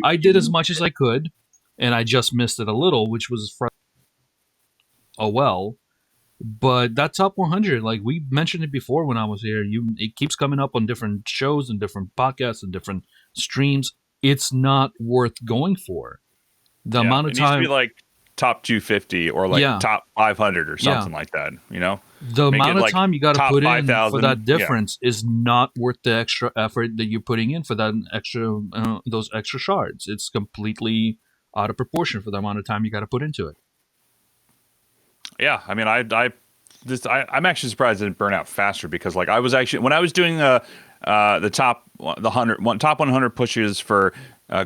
I did as much as I could. And I just missed it a little, which was frustrating. Oh, well. But that top 100, like we mentioned it before when I was here, it keeps coming up on different shows and different podcasts and different streams. It's not worth going for. The amount of time.
It needs to be like top 250 or like top 500 or something like that,
The amount of time you got to put in for that difference is not worth the extra effort that you're putting in for that extra those extra shards. It's completely out of proportion for the amount of time you got to put into it.
Yeah, I mean, I'm actually surprised it didn't burn out faster because, like, I was actually when I was doing the top 100 pushes for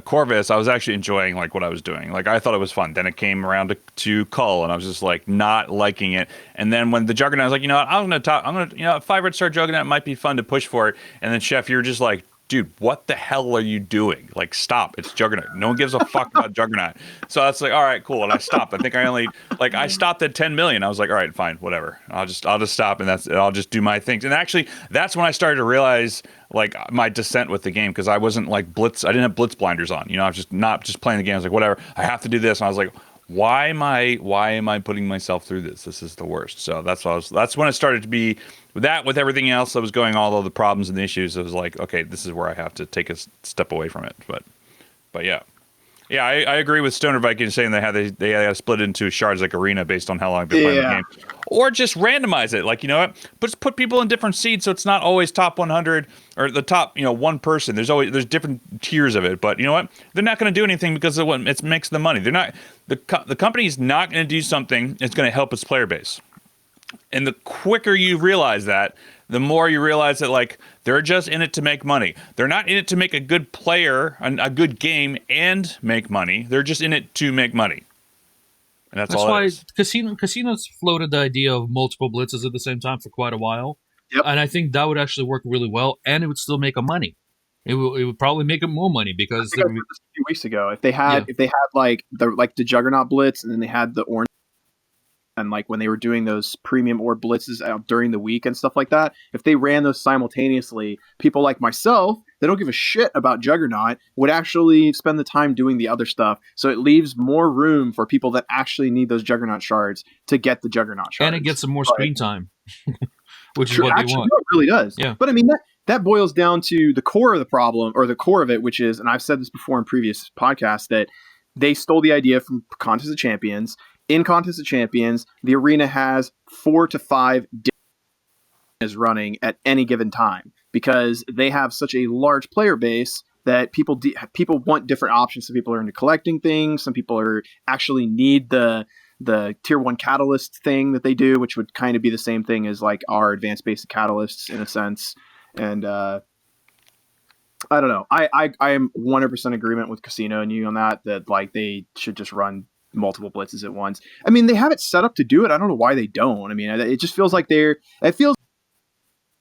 Corvus, I was actually enjoying like what I was doing. Like, I thought it was fun. Then it came around to Cull, and I was just like not liking it. And then when the Juggernaut, I was like, you know what, 5 red star Juggernaut might be fun to push for it. And then Chef, you're just like, dude, what the hell are you doing? Like, stop. It's Juggernaut. No one gives a fuck about Juggernaut. So that's like, all right, cool. And I stopped. I think I stopped at 10 million. I was like, all right, fine, whatever. I'll just stop, and I'll just do my things. And actually, that's when I started to realize like my descent with the game, because I wasn't like blitz. I didn't have blitz blinders on. You know, I was just not just playing the game. I was like, whatever. I have to do this. And I was like, why am I putting myself through this? This is the worst. So that's when it started to be with everything else that was going, all of the problems and the issues. It was like, okay, this is where I have to take a step away from it. But yeah. Yeah, I agree with Stoner Viking saying they had to split it into shards like Arena based on how long they're playing the game. Or just randomize it. Like, you know what? Just put people in different seeds so it's not always top 100 or the top, one person. There's different tiers of it. But you know what? They're not going to do anything because of what it makes the money. They're not the company's not going to do something that's going to help its player base. And the quicker you realize that, the more you realize that, like, they're just in it to make money. They're not in it to make a good player, a good game, and make money. They're just in it to make money. And that's all
why
it is.
casinos floated the idea of multiple blitzes at the same time for quite a while.
Yep.
And I think that would actually work really well, and it would still make a money. It would probably make it more money because
I think I said this a few weeks ago. If they had like the Juggernaut Blitz, and then they had the orange. And like when they were doing those premium orb blitzes out during the week and stuff like that, if they ran those simultaneously, people like myself, they don't give a shit about Juggernaut, would actually spend the time doing the other stuff. So it leaves more room for people that actually need those Juggernaut shards to get the Juggernaut shards.
And it gets some more screen time, which is what they want.
No, it really does.
Yeah.
But I mean, that boils down to the core of the problem, or the core of it, which is, and I've said this before in previous podcasts, that they stole the idea from Contest of Champions. In Contest of Champions, the arena has 4 to 5 is running at any given time because they have such a large player base that people want different options. Some people are into collecting things. Some people actually need the tier 1 catalyst thing that they do, which would kind of be the same thing as like our advanced basic catalysts in a sense. And I don't know. I am 100% agreement with Casino and you on that like they should just run multiple blitzes at once. I mean, they have it set up to do it. I don't know why they don't. I mean, it just feels like it feels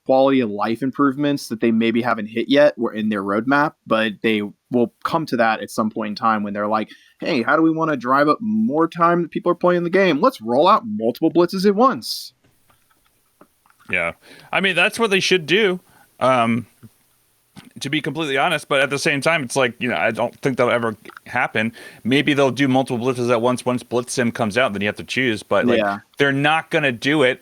quality of life improvements that they maybe haven't hit yet were in their roadmap, but they will come to that at some point in time when they're like, hey, how do we want to drive up more time that people are playing the game? Let's roll out multiple blitzes at once.
Yeah. I mean, that's what they should do. To be completely honest, but at the same time, it's like, I don't think that'll ever happen. Maybe they'll do multiple blitzes at once Blitz Sim comes out, then you have to choose. But they're not going to do it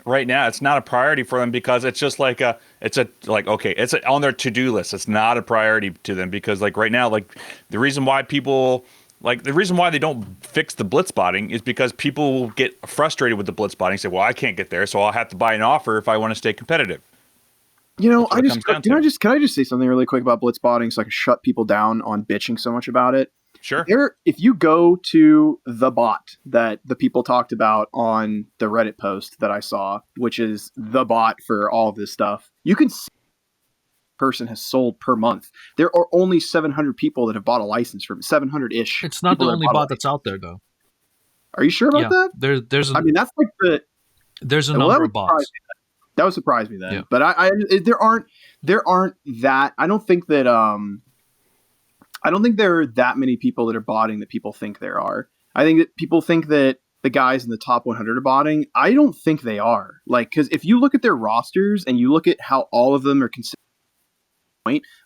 right now. It's not a priority for them because it's just like it's on their to-do list. It's not a priority to them because like right now, like the reason why they don't fix the blitz spotting is because people will get frustrated with the blitz spotting and say, well, I can't get there, so I'll have to buy an offer if I want to stay competitive.
Can I just say something really quick about blitzbotting so I can shut people down on bitching so much about it?
Sure.
If you go to the bot that the people talked about on the Reddit post that I saw, which is the bot for all of this stuff, you can see person has sold per month. There are only 700 people that have bought a license from 700-ish.
It's not the only bot that's out there, though.
Are you sure about that?
There's
that's like
there's a number of bots.
That would surprise me then. Yeah. But there aren't that. I don't think that there are that many people that are botting that people think there are. I think that people think that the guys in the top 100 are botting. I don't think they are. Like, because if you look at their rosters and you look at how all of them are considered,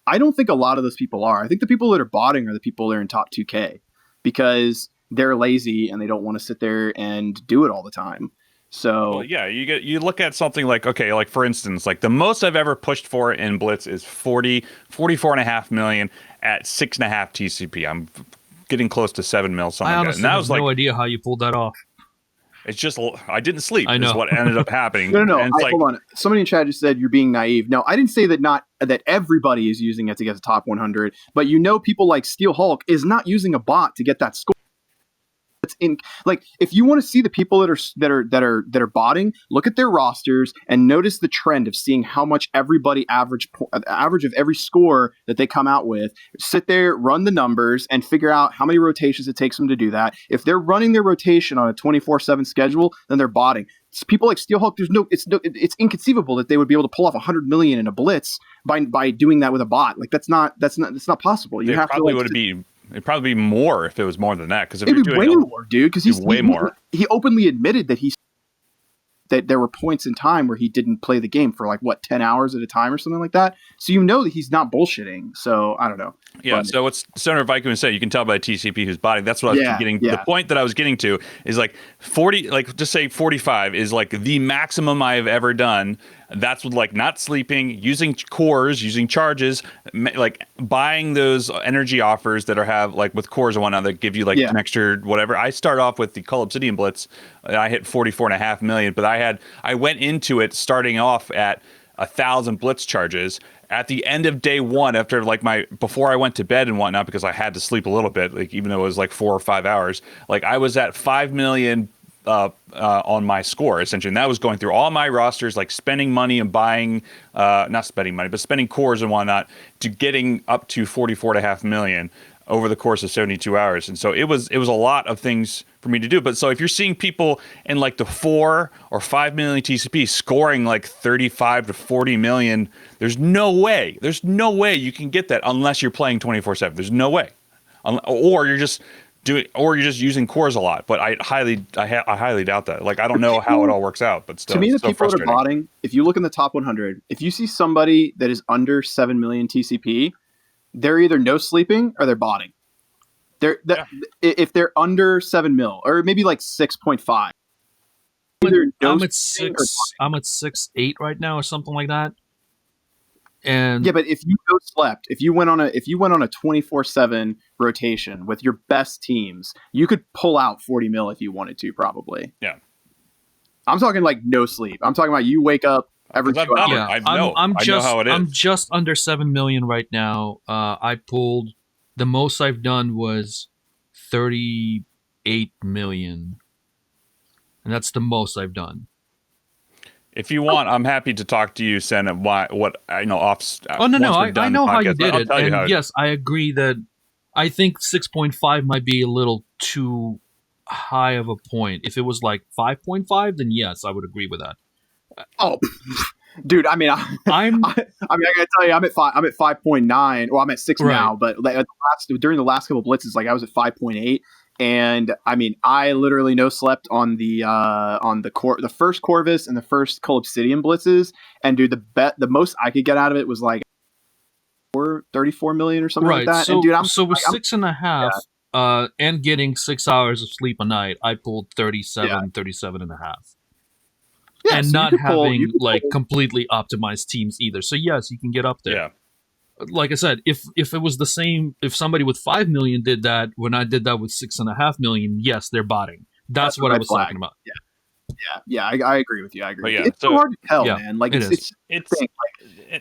I don't think a lot of those people are. I think the people that are botting are the people that are in top 2K because they're lazy and they don't want to sit there and do it all the time. So
you look at something like, okay, like for instance, like the most I've ever pushed for in Blitz is 44.5 million at 6.5 TCP. I'm getting close to 7 mil. Something
I
like
honestly
that. And that
have
was like,
no idea how you pulled that off.
It's just I didn't sleep.
I know.
Is what ended up happening.
No.
And it's
Hold on. Somebody in chat just said you're being naive. No, I didn't say that everybody is using it to get the top 100, but people like Steel Hulk is not using a bot to get that score. It's in like if you want to see the people that are botting, look at their rosters and notice the trend of seeing how much everybody average of every score that they come out with. Sit there, run the numbers, and figure out how many rotations it takes them to do that. If they're running their rotation on a 24/7 schedule, then they're botting. It's people like Steel Hulk, it's inconceivable that they would be able to pull off 100 million in a blitz by doing that with a bot. Like that's not possible. You have
probably
to
would be. It'd probably be more if it was more than that. Because
it'd be way more, dude. Because he's
way more.
He openly admitted that that there were points in time where he didn't play the game for 10 hours at a time or something like that. So that he's not bullshitting. So I don't know.
Yeah. But, so what's Senator Viking was saying, you can tell by TCP who's botting. That's what I was getting. Yeah. The point that I was getting to is 40, just say 45 is the maximum I've ever done. That's with not sleeping, using cores, using charges, buying those energy offers that have with cores and whatnot that give you an extra whatever. I start off with the Call Obsidian Blitz. I hit 44.5 million, but I went into it starting off at 1,000 Blitz charges. At the end of day one, after before I went to bed and whatnot, because I had to sleep a little bit, even though it was 4 or 5 hours, I was at 5 million on my score essentially, and that was going through all my rosters, spending money and buying, not spending money, but spending cores and whatnot to getting up to 44.5 million over the course of 72 hours. And so it was a lot of things for me to do. But so if you're seeing people in the 4 or 5 million TCP scoring 35 to 40 million, there's no way you can get that unless you're playing 24/7. There's no way, or you're just using cores a lot, but I highly doubt that. I don't know how it all works out, but still.
To me, the people that are botting, if you look in the top 100, if you see somebody that is under 7 million TCP, they're either no sleeping or they're botting. If they're under 7 mil, or maybe 6.5.
I'm at 6. I'm at 6.8 right now, or something like that. And
yeah, but if you slept, if you went on a 24/7 rotation with your best teams, you could pull out 40 mil if you wanted to, probably.
Yeah.
I'm talking no sleep. I'm talking about you wake up every 2 hours.
Yeah, I know how it is.
I'm just under 7 million right now. I pulled, the most I've done was 38 million. And that's the most I've done.
If you want, I'm happy to talk to you, Sen, and what I know off.
Oh no, I know how you did it, and yes, I agree that I think 6.5 might be a little too high of a point. If it was 5.5, then yes, I would agree with that.
Oh, dude, I gotta tell you, I'm at 5.9. Well, I'm at 6 now, but during the last couple of blitzes, I was at 5.8. And I literally no slept on the first Corvus and the first Call Obsidian blitzes, and dude, the most I could get out of it was 34 million or something like that.
So,
and dude,
with 6.5 and getting 6 hours of sleep a night, I pulled 37 and a half. Yeah, and so not having completely optimized teams either. So yes, you can get up there.
Yeah.
Like I said, if it was the same, if somebody with 5 million did that when I did that with 6.5 million, yes, they're botting. That's what I was talking about.
Yeah. I agree with you. It's so hard to tell, man.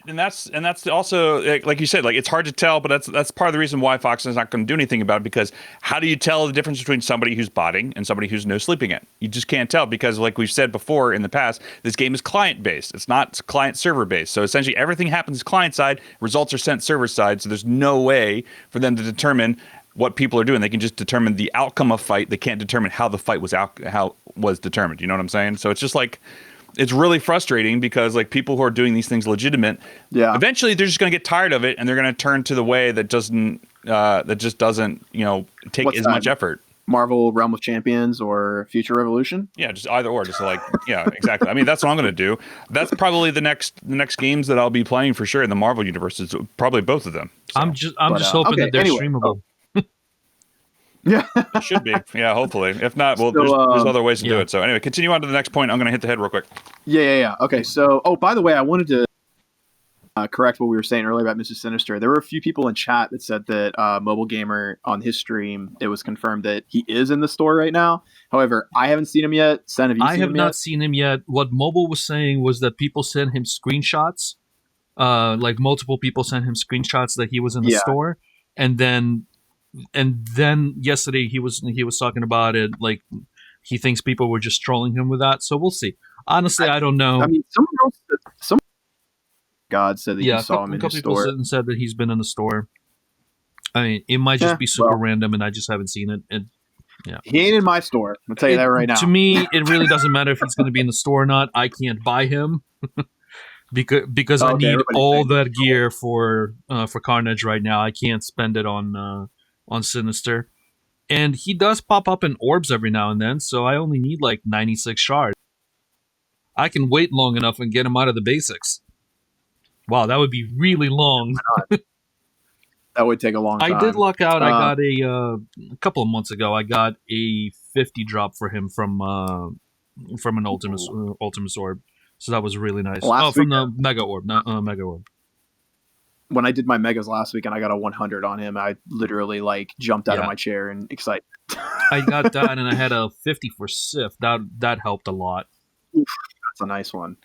And that's also like you said, it's hard to tell, but that's part of the reason why Fox is not going to do anything about it, because how do you tell the difference between somebody who's botting and somebody who's no sleeping it? You just can't tell, because like we've said before in the past, this game is client based. It's not client server based. So essentially everything happens client side, results are sent server side. So there's no way for them to determine what people are doing. They can just determine the outcome of fight. They can't determine how the fight was determined. You know what I'm saying? So it's just it's really frustrating, because people who are doing these things legitimate, eventually they're just going to get tired of it, and they're going to turn to the way that just doesn't take as much effort.
Marvel Realm of Champions or Future Revolution?
Yeah, just either or. Just yeah, exactly. That's what I'm going to do. That's probably the next games that I'll be playing for sure in the Marvel universe. It's probably both of them. So.
I'm just hoping that they're streamable.
Yeah,
it should be. Yeah, hopefully. If not, there's other ways to do it. So anyway, continue on to the next point. I'm going to hit the head real quick.
Yeah. Okay. So, by the way, I wanted to correct what we were saying earlier about Mr. Sinister. There were a few people in chat that said that Mobile Gamer on his stream, it was confirmed that he is in the store right now. However, I haven't seen him yet. Sen, have you seen him yet?
I have not seen him yet. What Mobile was saying was that people sent him screenshots. Like multiple people sent him screenshots that he was in the store, and then yesterday he was talking about it. Like he thinks people were just trolling him with that. So we'll see. Honestly, I don't know.
I mean, God said that you saw him in the store. A couple
people said that he's been in the store. I mean, it might just be super random, and I just haven't seen it.
He ain't in my store. I'll tell you that right now.
To me, it really doesn't matter if he's going to be in the store or not. I can't buy him because I need all that gear for Carnage right now. I can't spend it on Sinister, and he does pop up in orbs every now and then. So I only need like 96 shards. I can wait long enough and get him out of the basics. Wow, that would be really long.
That would take a long time.
I did luck out. I got a couple of months ago. I got a 50 drop for him from an Ultimus Orb. So that was really nice. From the Mega Orb, not Mega Orb.
When I did my Megas last week and I got a 100 on him, I literally jumped out of my chair in excitement.
I got that, and I had a 50 for Sif. That helped a lot.
Oof, that's a nice one.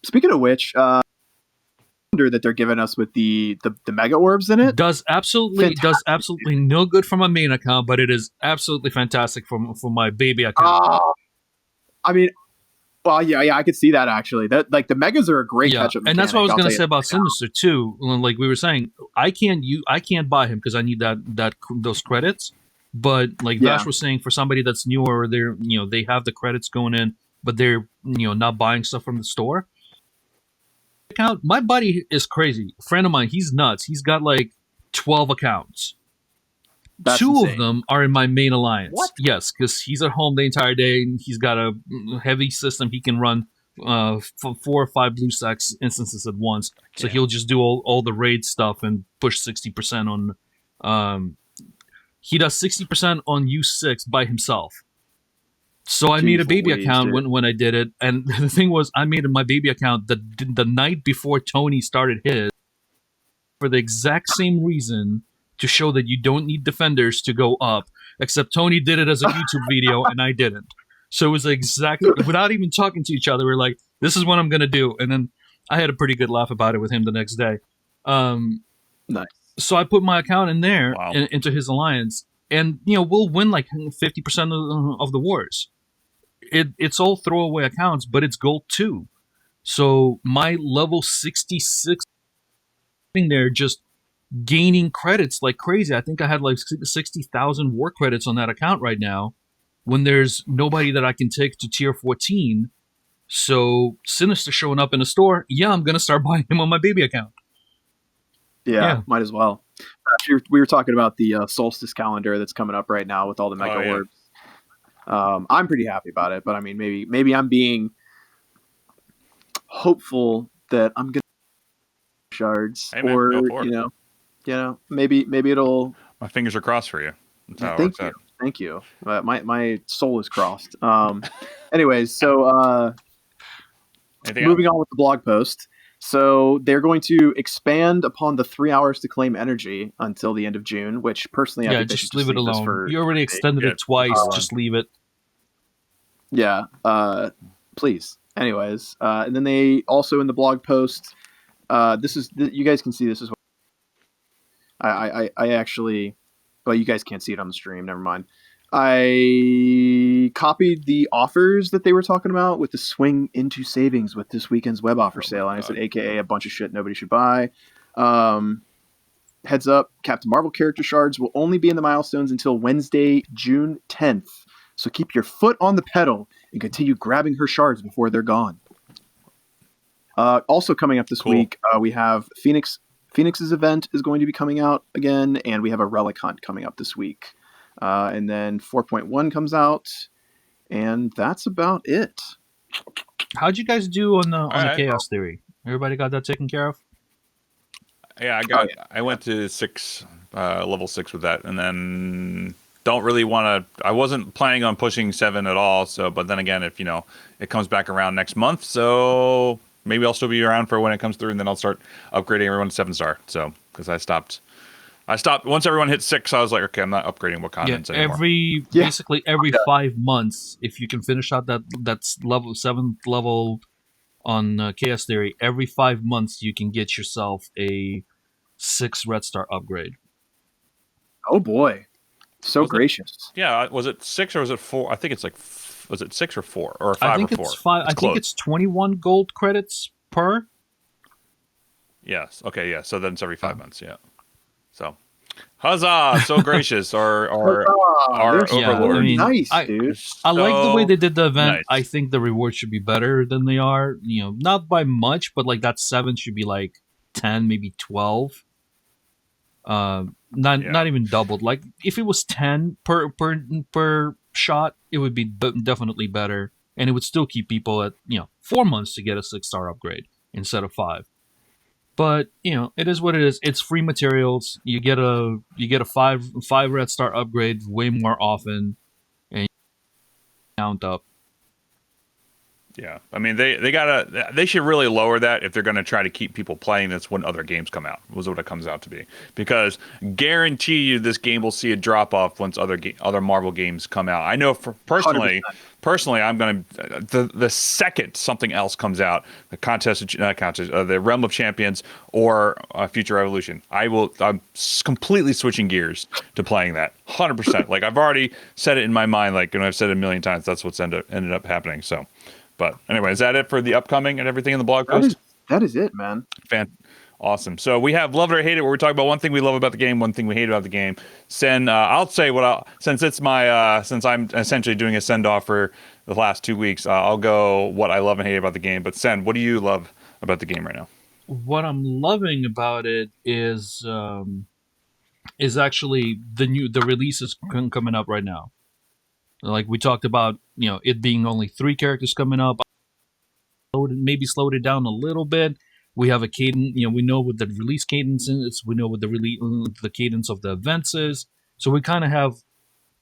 Speaking of which, that they're giving us with the Mega Orbs in it
does absolutely no good for my main account, but it is absolutely fantastic for my baby account.
I mean, well, yeah, I could see that actually. That the Megas are a great catch-up mechanic,
and that's what I was going to say about Sinister too. Like we were saying, I can't buy him because I need those credits. But Vvash was saying, for somebody that's newer, they have the credits going in, but they're not buying stuff from the store. Account. My buddy is crazy. A friend of mine, he's nuts. He's got 12 accounts.
That's
Two
insane.
of them are in my main alliance.
What?
Yes, because he's at home the entire day and he's got a heavy system. He can run 4 or 5 blue stacks instances at once. So he'll just do all the raid stuff and push 60% on. He does 60% on U6 by himself. So I made a baby account when I did it, and the thing was, I made my baby account the night before Tony started his, for the exact same reason, to show that you don't need defenders to go up, except Tony did it as a YouTube video, and I didn't. So it was exactly, without even talking to each other, we're like, this is what I'm going to do, and then I had a pretty good laugh about it with him the next day.
Nice.
So I put my account in there, into his alliance, and we'll win 50% of the wars. It's all throwaway accounts, but it's gold too. So my level 66 sitting there just gaining credits like crazy. I think I had 60,000 war credits on that account right now, when there's nobody that I can take to tier 14. So Sinister showing up in the store, I'm gonna start buying him on my baby account.
Yeah, might as well. We were talking about the Solstice calendar that's coming up right now with all the Mega Orbs. I'm pretty happy about it, but I mean, maybe I'm being hopeful that I'm gonna shards, maybe it'll.
My fingers are crossed for you.
Thank you. My soul is crossed. Anyways, so moving on with the blog post. So they're going to expand upon the 3 hours to claim energy until the end of June, which personally I think they should
leave it alone. You already extended it twice. Just leave it.
Yeah, please. Anyways, and then they also in the blog post, you guys can see this is what I actually, well, you guys can't see it on the stream. Never mind. I copied the offers that they were talking about with the swing into savings with this weekend's web offer sale. And I said, AKA a bunch of shit nobody should buy. Heads up, Captain Marvel character shards will only be in the milestones until Wednesday, June 10th. So keep your foot on the pedal and continue grabbing her shards before they're gone. Also coming up this week, we have Phoenix's event is going to be coming out again, and we have a relic hunt coming up this week. And then 4.1 comes out, and that's about it.
How'd you guys do on the Chaos Theory? Everybody got that taken care of?
Yeah, I went to level 6 with that, and then don't really want to. I wasn't planning on pushing 7 at all. So, but then again, if it comes back around next month, so maybe I'll still be around for when it comes through, and then I'll start upgrading everyone to 7-star. So because I stopped once everyone hit 6. I was like, okay, I'm not upgrading Wakandans anymore.
Basically every 5 months, if you can finish out that's level 7th level on Chaos Theory, every 5 months you can get yourself a 6 red star upgrade.
Oh boy, so gracious.
Was it 6 or was it 4? I think it's like, was it 6 or 4 or 5 or 4?
It's 5. I think it's 21 gold credits per.
Yes. Okay. Yeah. So then it's every 5 months. Yeah. So, huzzah! So gracious, our overlord.
I mean,
nice, dude.
I like the way they did the event.
Nice.
I think the rewards should be better than they are. Not by much, but like that 7 should be like 10, maybe 12. Not even doubled. Like if it was 10 per shot, it would be definitely better, and it would still keep people at 4 months to get a 6-star upgrade instead of 5. But it is what it is. It's free materials. You get a 5 red star upgrade way more often, and count up.
Yeah, I mean they should really lower that if they're going to try to keep people playing this when other games come out. Was what it comes out to be, because guarantee you this game will see a drop off once other Marvel games come out. I know personally, I'm going to the second something else comes out, the Realm of Champions or Future Revolution, I'm completely switching gears to playing that 100%. Like I've already said it in my mind, like, and I've said it a million times. That's what's ended up happening. So. But anyway, is that it for the upcoming and everything in the blog post?
That is it, man.
Awesome. So we have Love It or Hate It, where we talk about one thing we love about the game, one thing we hate about the game. Sen, I'll say since I'm essentially doing a send off for the last 2 weeks, I'll go what I love and hate about the game. But Sen, what do you love about the game right now?
What I'm loving about it is actually the releases coming up right now. Like we talked about, it being only 3 characters coming up. Maybe slowed it down a little bit. We have a cadence. We know what the release cadence is. We know what the cadence of the events is. So we kind of have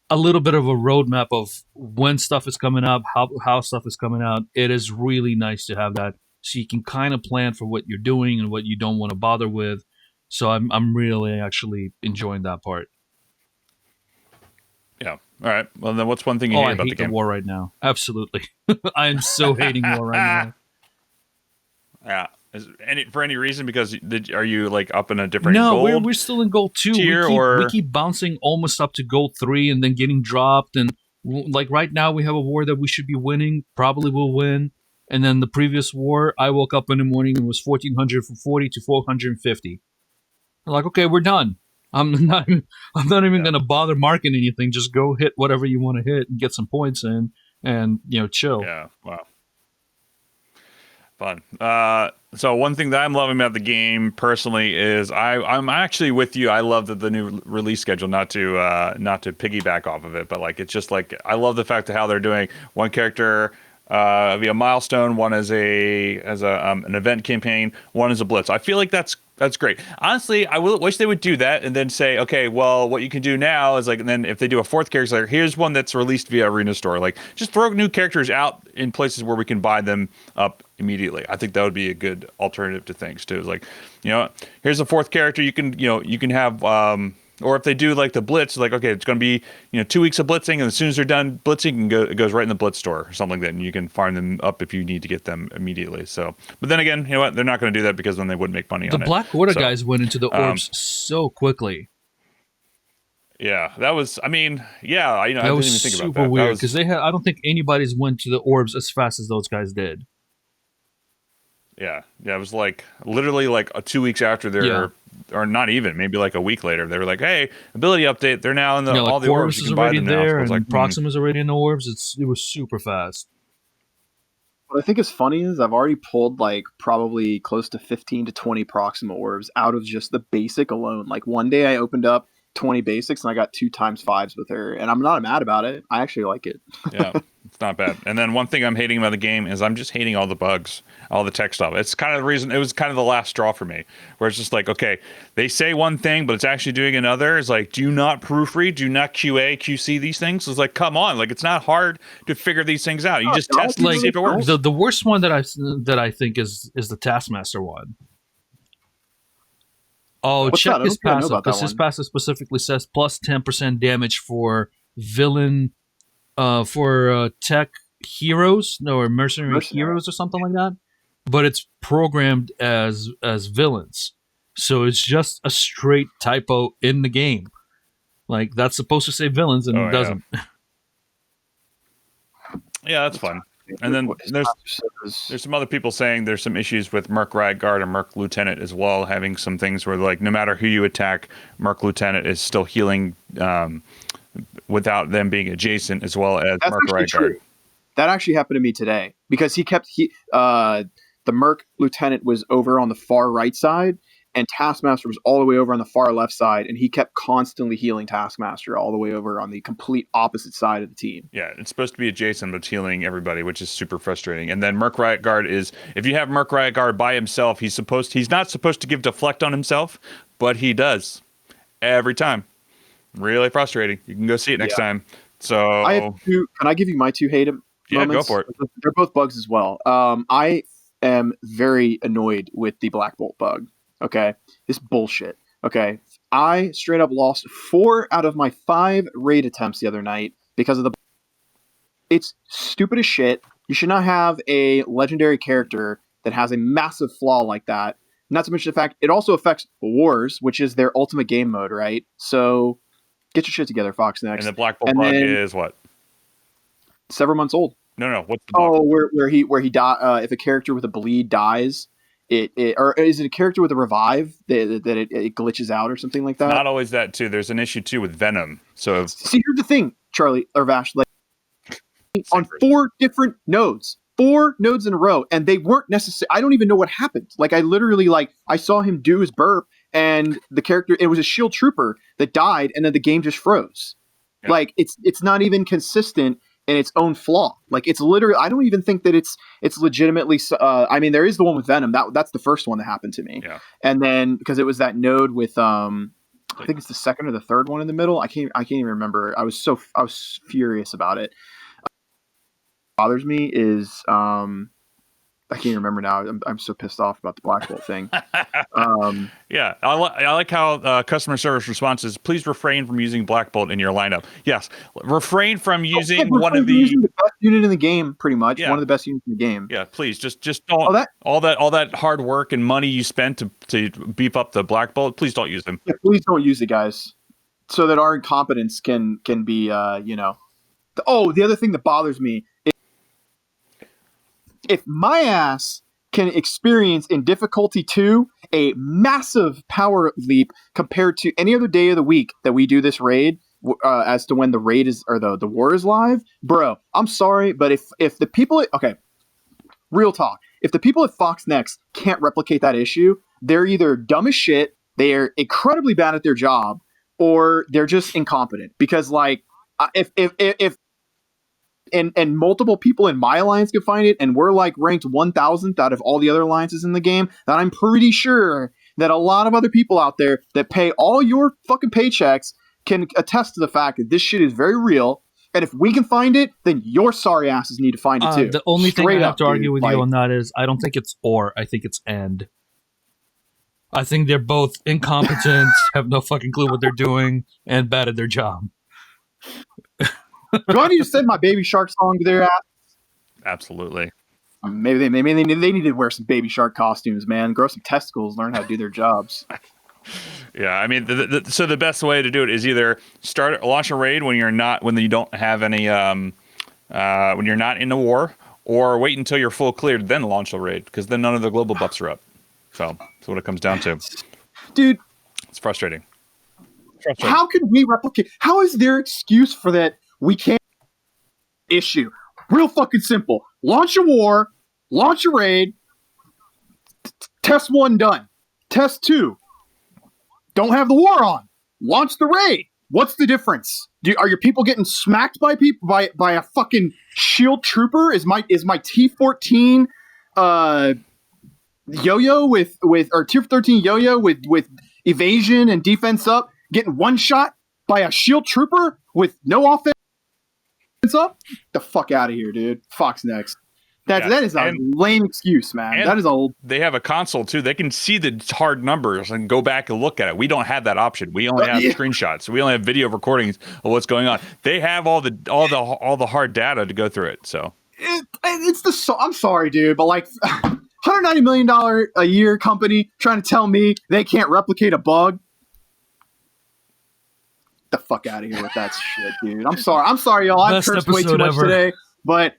a little bit of a roadmap of when stuff is coming up, how stuff is coming out. It is really nice to have that, so you can kind of plan for what you're doing and what you don't want to bother with. So I'm really actually enjoying that part.
Yeah. All right. Well, then what's one thing you hate about the game?
The war right now. Absolutely. I am so hating war right now.
Yeah. For any reason? Because are you like up in a different
gold?
No,
we're still in gold 2. We keep bouncing almost up to gold 3 and then getting dropped. And like right now we have a war that we should be winning. Probably will win. And then the previous war, I woke up in the morning and it was 1440 to 450. I'm like, okay, we're done. I'm not even going to bother marking anything. Just go hit whatever you want to hit and get some points in and, chill.
Yeah. Wow. Fun. So one thing that I'm loving about the game personally is I'm actually with you. I love the new release schedule, not to piggyback off of it, but like, it's just like, I love the fact of how they're doing one character via milestone, one as an event campaign, one as a blitz. I feel like that's great. Honestly, I wish they would do that and then say, okay, well, what you can do now is like, and then if they do a 4th character, like, here's one that's released via Arena Store. Like, just throw new characters out in places where we can buy them up immediately. I think that would be a good alternative to things too. It's like, here's a 4th character you can have. Or if they do like the blitz, like, okay, it's going to be 2 weeks of blitzing, and as soon as they're done blitzing, it goes right in the blitz store or something like that, and you can farm them up if you need to get them immediately. So, but then again, you know what? They're not going to do that because then they wouldn't make money on it.
The Black Order guys went into the orbs so quickly.
Yeah, that was. I mean, yeah, I didn't even think about that.
Super weird because I don't think anybody's went to the orbs as fast as those guys did.
Yeah, it was like literally like 2 weeks after their. Or not even, maybe like a week later, they were like, "Hey, ability update! They're now in all the orbs. You can buy them now."
And like, Proxima's already in the orbs. It was super fast.
What I think is funny is I've already pulled like probably close to 15 to 20 Proxima orbs out of just the basic alone. Like one day I opened up 20 basics and I got 2 times 5s with her, and I'm not mad about it. I actually like it.
Yeah, It's not bad. And then one thing I'm hating about the game is I'm just hating all the bugs, all the tech stuff. It's kind of the reason, it was kind of the last straw for me, where it's just like, okay, they say one thing, but it's actually doing another. It's like, do you not proofread? Do you not QC these things? It's like, come on, like, it's not hard to figure these things out. You just test it and see if it works.
The worst one that I think is the Taskmaster one. Oh,
What's
check
that?
his passive, because his passive specifically says plus 10% damage for villain, for tech heroes, or mercenary heroes or something like that. But it's programmed as villains, so it's just a straight typo in the game. Like, that's supposed to say villains, and it doesn't.
Yeah, that's fun. And then there's some other people saying there's some issues with Merc Riot Guard and Merc Lieutenant as well, having some things where, like, no matter who you attack, Merc Lieutenant is still healing without them being adjacent, as well as Merc Riot Guard.
That actually happened to me today, because the Merc Lieutenant was over on the far right side, and Taskmaster was all the way over on the far left side, and he kept constantly healing Taskmaster all the way over on the complete opposite side of the team.
Yeah, it's supposed to be adjacent, but it's healing everybody, which is super frustrating. And then Merc Riot Guard is, if you have Merc Riot Guard by himself, he's not supposed to give deflect on himself, but he does every time. Really frustrating. You can go see it next time. So
can I give you my two hate moments?
Yeah, go for it.
They're both bugs as well. I am very annoyed with the Black Bolt bug. Okay, this bullshit. Okay, I straight up lost 4 out of my 5 raid attempts the other night because of the. It's stupid as shit. You should not have a legendary character that has a massive flaw like that. Not to mention the fact it also affects Wars, which is their ultimate game mode, right? So get your shit together, Fox Next.
And the Black Bolt bug is what?
Several months old.
No. What's the bug?
Oh, where he die if a character with a bleed dies. Or is it a character with a revive that it glitches out or something like that?
It's not always that too. There's an issue too with Venom. So
see, here's the thing, Charlie or Vash, like on 4 different nodes, 4 nodes in a row, and they weren't necessary. I don't even know what happened. Like, I literally, I saw him do his burp, and the character, it was a shield trooper that died, and then the game just froze. Yeah. Like, it's not even consistent in its own flaw. Like, it's literally, I don't even think that it's legitimately, I mean, there is the one with Venom. That's the first one that happened to me.
Yeah.
And then, because it was that node with, I think it's the second or the third one in the middle. I can't even remember. I was furious about it. What bothers me is, I can't remember now. I'm so pissed off about the Black Bolt thing.
Yeah, I like how customer service response is, please refrain from using Black Bolt in your lineup. Yes, refrain from using one of the
best unit in the game, pretty much. Yeah. One of the best units in the game.
Yeah, please just don't all that hard work and money you spent to beef up the Black Bolt. Please don't use them.
Yeah, please don't use it, guys, so that our incompetence can be the other thing that bothers me. If my ass can experience in difficulty 2 a massive power leap compared to any other day of the week that we do this raid, as to when the raid is or the war is live, bro, I'm sorry, but if the people real talk, if the people at Fox Next can't replicate that issue, they're either dumb as shit, they're incredibly bad at their job, or they're just incompetent. Because if and multiple people in my alliance could find it, and we're ranked 1000th out of all the other alliances in the game, then I'm pretty sure that a lot of other people out there that pay all your fucking paychecks can attest to the fact that this shit is very real. And if we can find it, then your sorry asses need to find it too.
The only thing I have to argue with you on that is I don't think it's or, I think it's and. I think they're both incompetent, have no fucking clue what they're doing, and bad at their job.
Do I need to send my Baby Shark song to their ass?
Absolutely.
Maybe they need to wear some Baby Shark costumes, man. Grow some testicles, learn how to do their jobs.
Yeah, I mean, so the best way to do it is either launch a raid when you don't have any, when you're not in a war, or wait until you're full cleared, then launch a raid, because then none of the global buffs are up. So that's what it comes down to.
Dude,
it's frustrating.
How can we replicate? How is their excuse for that? We can't issue. Real fucking simple. Launch a war, launch a raid, test 1 done. Test 2. Don't have the war on. Launch the raid. What's the difference? Are your people getting smacked by people by a fucking shield trooper? Is my T14 yo-yo with or Tier 13 yo-yo with evasion and defense up getting one shot by a shield trooper with no offense up? Get the fuck out of here, dude. Fox next. That is a lame excuse, man. That is old.
They have a console too. They can see the hard numbers and go back and look at it. We don't have that option. We only have screenshots. We only have video recordings of what's going on. They have all the hard data to go through it. So
I'm sorry, dude, but like $190 million a year company trying to tell me they can't replicate a bug. Get the fuck out of here with that shit, dude. I'm sorry, y'all. I've cursed way too much today, but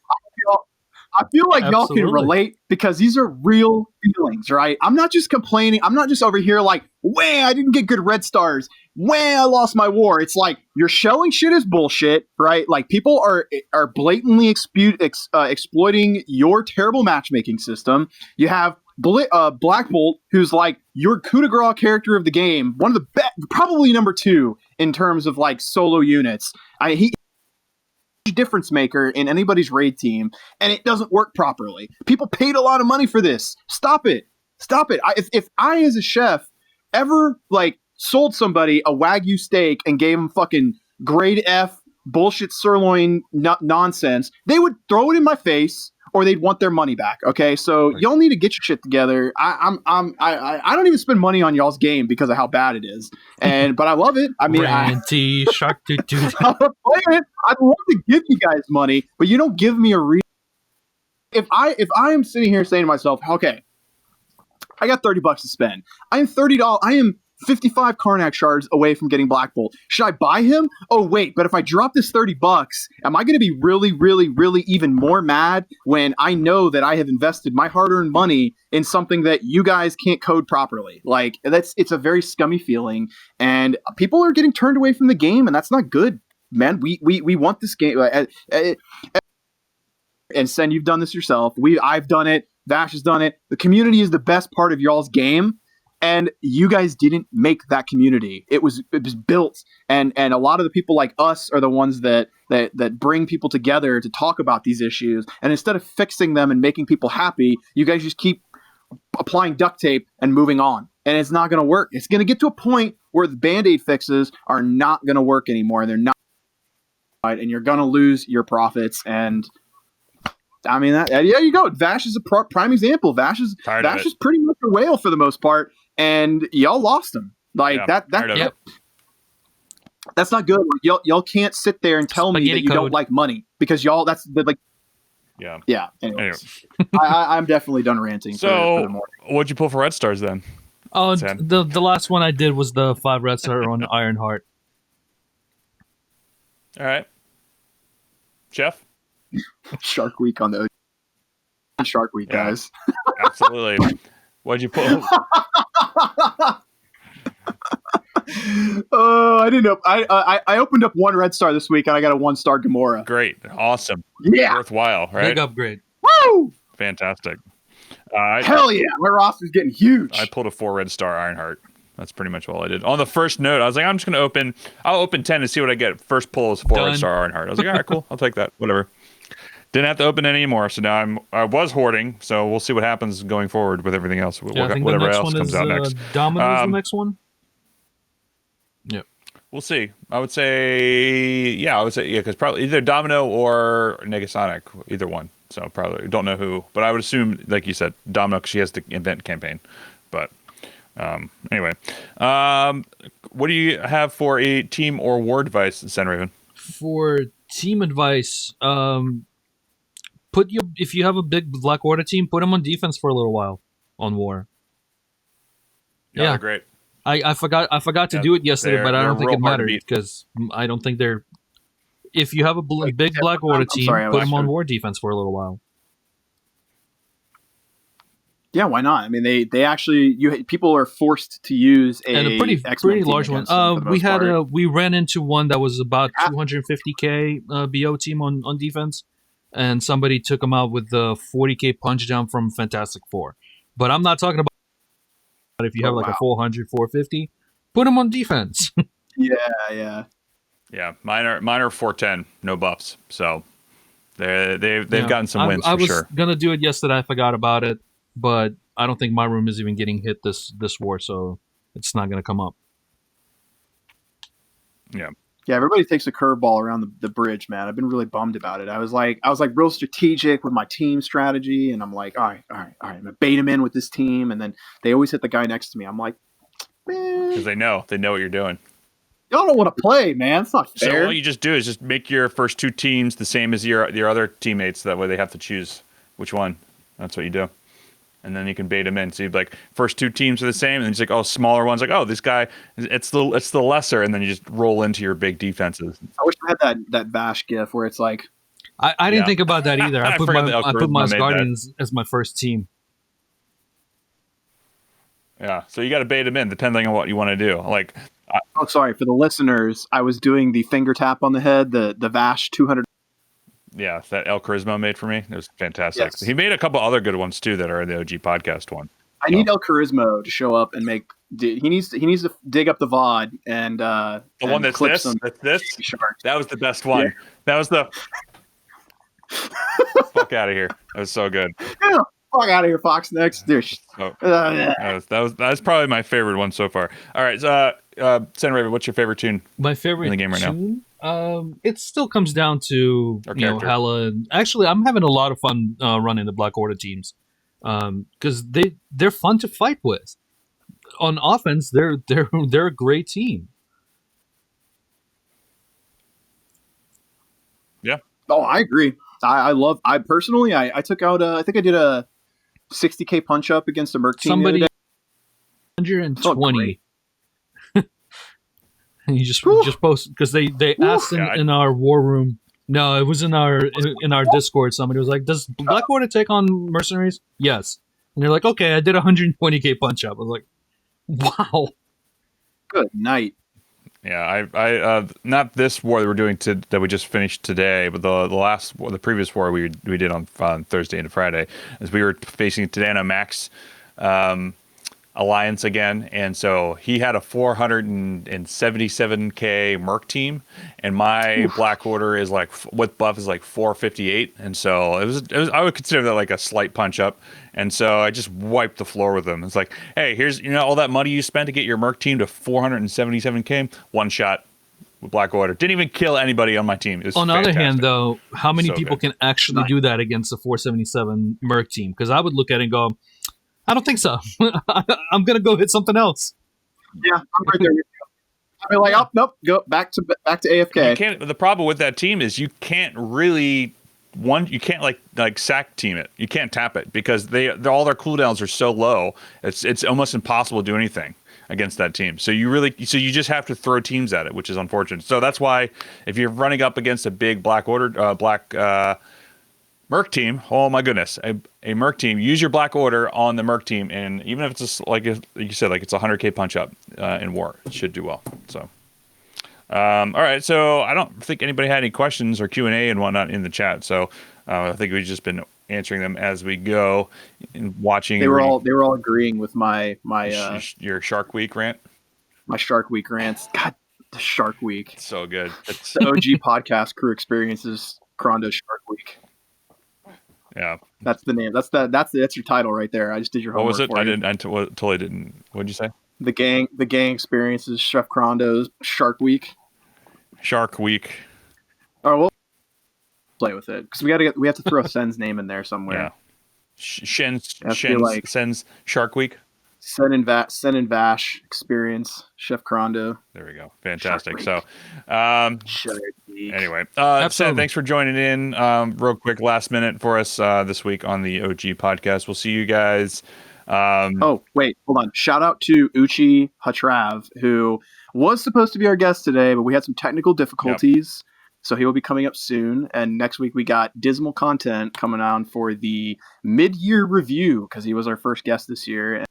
I feel like y'all can relate because these are real feelings, right? I'm not just complaining. I'm not just over here like, wah, I didn't get good red stars. Wah, I lost my war. It's like you're showing shit is bullshit, right? Like people are blatantly exploiting your terrible matchmaking system. You have Black Bolt, who's like your coup de grace character of the game, one of the best, probably number 2 in terms of like solo units. He difference maker in anybody's raid team, and it doesn't work properly. People paid a lot of money for this. Stop it. If I as a chef ever like sold somebody a Wagyu steak and gave them fucking grade F bullshit sirloin nonsense, they would throw it in my face or they'd want their money back. Okay, so y'all need to get your shit together. I don't even spend money on y'all's game because of how bad it is, but I love it. I mean,
Shark
I play it. I'd love to give you guys money, but you don't give me a reason. If I am sitting here saying to myself, okay, I got $30 to spend. I am $30. I am 55 Karnak shards away from getting Black Bolt. Should I buy him? Oh, wait, but if I drop this $30, am I going to be really, really, really even more mad when I know that I have invested my hard-earned money in something that you guys can't code properly? Like, it's a very scummy feeling, and people are getting turned away from the game, and that's not good, man. We want this game. And Sen, you've done this yourself. I've done it. Vvash has done it. The community is the best part of y'all's game. And you guys didn't make that community. It was built, and a lot of the people like us are the ones that bring people together to talk about these issues. And instead of fixing them and making people happy, you guys just keep applying duct tape and moving on. And it's not going to work. It's going to get to a point where the Band-Aid fixes are not going to work anymore. They're not, and you're going to lose your profits. And I mean, there you go. Vvash is a prime example. Vvash is pretty much a whale for the most part. And y'all lost him like that. That's not good. Y'all can't sit there and tell me that you don't like money because y'all. That's like. Yeah. Anyways, I'm definitely done ranting.
So, for the morning. What'd you pull for red stars then?
Oh, the last one I did was the 5 red star on Ironheart.
All right, Jeff.
Shark Week on the Shark Week, guys.
Absolutely. What'd you pull?
I didn't know. I opened up 1 red star this week, and I got a 1-star Gamora.
Great, awesome,
worthwhile,
right?
Big upgrade.
Woo!
Fantastic.
Hell yeah, my roster's getting huge.
I pulled a 4 red star Ironheart. That's pretty much all I did. On the first note, I was like, I'm just going to I'll open 10 and see what I get. First pull is 4 red star Ironheart. I was like, all right, cool, I'll take that. Whatever. Didn't have to open it anymore, so now I was hoarding, so we'll see what happens going forward with everything else. Whatever else comes out next.
Domino's the next one?
Yep. We'll see. I would say, because probably either Domino or Negasonic, either one. So probably, don't know who, but I would assume, like you said, Domino, because she has the event campaign. But anyway, what do you have for a team or war device, SenRaven?
For team advice, if you have a big Black Order team, put them on defense for a little while on war.
Yeah, great.
I forgot to do it yesterday, but I don't think it mattered because I don't think they're. If you have a big Black Order team, put them on war defense for a little while.
Yeah, why not? I mean, they actually people are forced to use
a pretty large one. We ran into one that was about 250k BO team on defense. And somebody took him out with the 40k punch down from Fantastic Four. But I'm not talking about if you have a 400, 450, put him on defense.
Yeah.
Yeah, mine are 410, no buffs. So they've gotten some wins
I
for
was
sure.
gonna do it yesterday. I forgot about it, but I don't think my room is even getting hit this war, so it's not gonna come up.
Yeah.
Yeah, everybody takes a curveball around the bridge, man. I've been really bummed about it. I was like real strategic with my team strategy, and I'm like, all right, I'm gonna bait him in with this team, and then they always hit the guy next to me. I'm like, man,
Because they know what you're doing.
y'all don't want to play, man. It's not fair.
So all you just do is just make your first two teams the same as your other teammates. That way they have to choose which one. That's what you do. And then you can bait them in. So you'd be like, first two teams are the same, and then it's like, oh, smaller ones, like, oh, this guy, it's the lesser, and then you just roll into your big defenses.
I wish I had that Vvash gif where it's like,
I didn't think about that either. I put my Guardians as my first team.
Yeah, so you got to bait them in depending on what you want to do. Like,
oh, sorry for the listeners, I was doing the finger tap on the head, the Vvash 200.
yeah, that El Charisma made for me. It was fantastic.
Yes.
He made a couple other good ones too that are in the OG podcast one.
I need El Charisma to show up and make. He needs to dig up the VOD and
the one that's
clip
this.
some
That's this.
sharks.
That was the best one.
Yeah.
That was the fuck out of here. That was so good.
Yeah, fuck out of here, Fox. Next, dude.
Oh, that's probably my favorite one so far. All right, SenRaven, what's your favorite tune?
My favorite
in the game right
tune? It still comes down to Hela. Actually, I'm having a lot of fun running the Black Order teams because they're fun to fight with. On offense, they're a great team.
Yeah.
Oh, I agree. I personally took out I think I did a 60k punch up against a Merc team.
Somebody 120. And you just post because they asked in our war room. No, it was in our Discord. Somebody was like, "Does Black Order take on mercenaries?" Yes, and they're like, "Okay, I did 120k punch up." I was like, "Wow,
good night."
Yeah, I not this war that we're doing that we just finished today, but the previous war we did on Thursday and Friday, as we were facing Tadano Max Alliance again, and so he had a 477k Merc team, and my Black Order is like with buff is like 458, and so it was I would consider that like a slight punch up, and so I just wiped the floor with them. It's like, hey, here's all that money you spent to get your Merc team to 477k, one shot with Black Order, didn't even kill anybody on my team.
On the other hand, though, how many people can actually do that against a 477 Merc team? Because I would look at it and go, I don't think so. I'm gonna go hit something else.
Yeah, I'm right there. I'll be like, oh nope, go back to AFK.
The problem with that team is you can't really you can't like sack team it. You can't tap it because all their cooldowns are so low. It's almost impossible to do anything against that team. So you just have to throw teams at it, which is unfortunate. So that's why if you're running up against a big Black Order Merc team, oh my goodness, a Merc team, use your Black Order on the Merc team, and even if it's just like you said, like it's a 100k punch up in war, it should do well. So, all right, so I don't think anybody had any questions or Q&A and whatnot in the chat, so I think we've just been answering them as we go and watching.
They were all agreeing with my
your Shark Week rant.
My Shark Week rants. God, the Shark Week,
it's so good. It's
the OG podcast crew experiences Crondo Shark Week.
Yeah,
that's the name. That's your title right there. I just did your homework.
What was it?
I
totally didn't. What did you say?
The gang experiences Chef Crondo's Shark Week.
Shark Week.
Oh, we'll play with it because we have to throw Sen's name in there somewhere.
Yeah, Sen's Shark Week.
Sen and Vvash experience Chef Crondo.
There we go. Fantastic. So, anyway, Sen, thanks for joining in. Real quick, last minute for us this week on the OG podcast. We'll see you guys.
Oh, wait, hold on. Shout out to Uchi Hatrav, who was supposed to be our guest today, but we had some technical difficulties. Yep. So he will be coming up soon. And next week we got Dismal Content coming on for the mid-year review because he was our first guest this year. And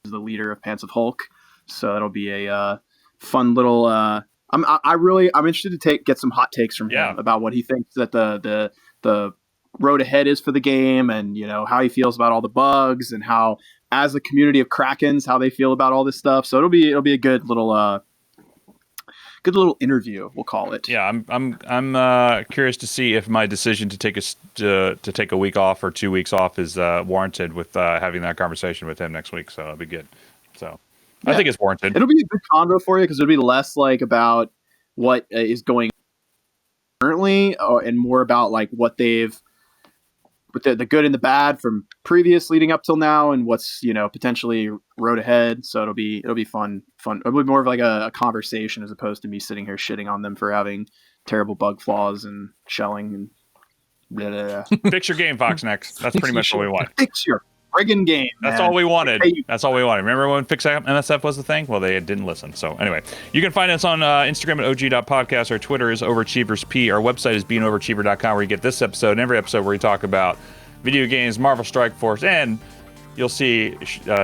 the leader of Pants of Hulk, so it'll be a fun little. I'm interested to get some hot takes from him about what he thinks that the road ahead is for the game, and how he feels about all the bugs, and how as a community of Krakens how they feel about all this stuff. So it'll be a good little good little interview, we'll call it.
Yeah, I'm curious to see if my decision to take a week off or 2 weeks off is warranted with having that conversation with him next week. So it'll be good. So I think it's warranted.
It'll be a good convo for you because it'll be less like about what is going currently, and more about like what they've, with the good and the bad from previous leading up till now, and what's potentially road ahead. So it'll be fun. It'll be more of like a conversation as opposed to me sitting here shitting on them for having terrible bug flaws and shelling and blah, blah, blah.
Fix your game, Fox Next. That's pretty much what we want.
Fix your friggin' game.
That's all we wanted. That's all we wanted. Remember when Fix MSF was the thing? Well, they didn't listen. So anyway, you can find us on Instagram at og.podcast. Our Twitter is overachieversp. Our website is beingoverachiever.com, where you get this episode and every episode where we talk about video games, Marvel Strike Force, and you'll see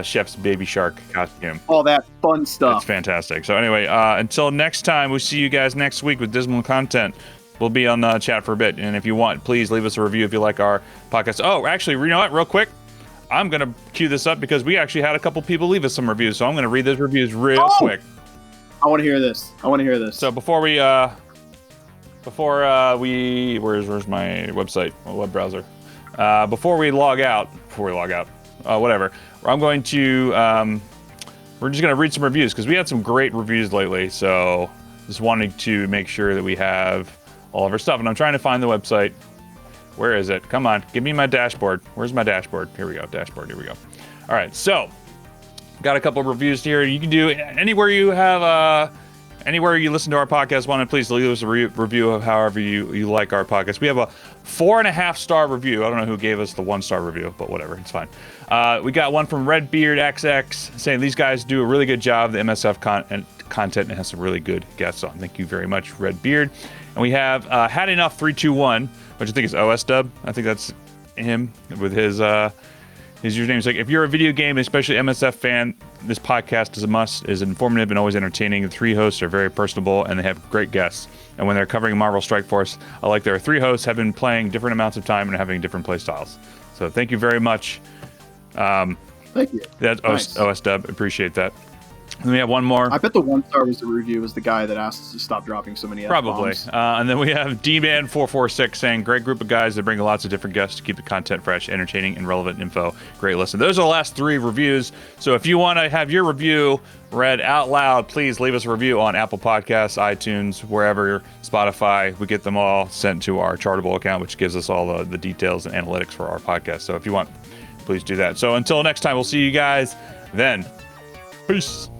Chef's baby shark costume.
All that fun stuff.
It's fantastic. So anyway, until next time, we'll see you guys next week with Dismal Content. We'll be on the chat for a bit. And if you want, please leave us a review if you like our podcast. Oh, actually, you know what? Real quick, I'm going to cue this up because we actually had a couple people leave us some reviews. So I'm going to read those reviews real quick.
I want to hear this.
So before we where's my website, my web browser? Before we log out, whatever. I'm going to, we're just going to read some reviews because we had some great reviews lately. So just wanting to make sure that we have all of our stuff. And I'm trying to find the website. Where is it? Come on, give me my dashboard. Where's my dashboard? Here we go, dashboard, here we go. All right, so got a couple of reviews here. You can do anywhere you have, anywhere you listen to our podcast, please leave us a review of however you like our podcast. We have a 4.5-star review. I don't know who gave us the 1-star review, but whatever, it's fine. We got one from RedbeardXX saying these guys do a really good job. The MSF content and has some really good guests on. Thank you very much, Redbeard. And we have Had Enough 321, which I think is OS Dub. I think that's him with his username. Is like, if you're a video game, especially MSF fan, this podcast is a must. Is informative and always entertaining. The 3 hosts are very personable and they have great guests. And when they're covering Marvel Strike Force, I like their 3 hosts have been playing different amounts of time and having different play styles. So thank you very much.
Thank you.
That's nice. OS Dub. Appreciate that. And we have one more.
I bet the 1-star was the review was the guy that asked us to stop dropping so many
Probably. And then we have D-Man446 saying, great group of guys that bring lots of different guests to keep the content fresh, entertaining, and relevant info. Great listen. Those are the last 3 reviews. So if you want to have your review read out loud, please leave us a review on Apple Podcasts, iTunes, wherever, Spotify. We get them all sent to our Chartable account, which gives us all the details and analytics for our podcast. So if you want, please do that. So until next time, we'll see you guys then. Peace.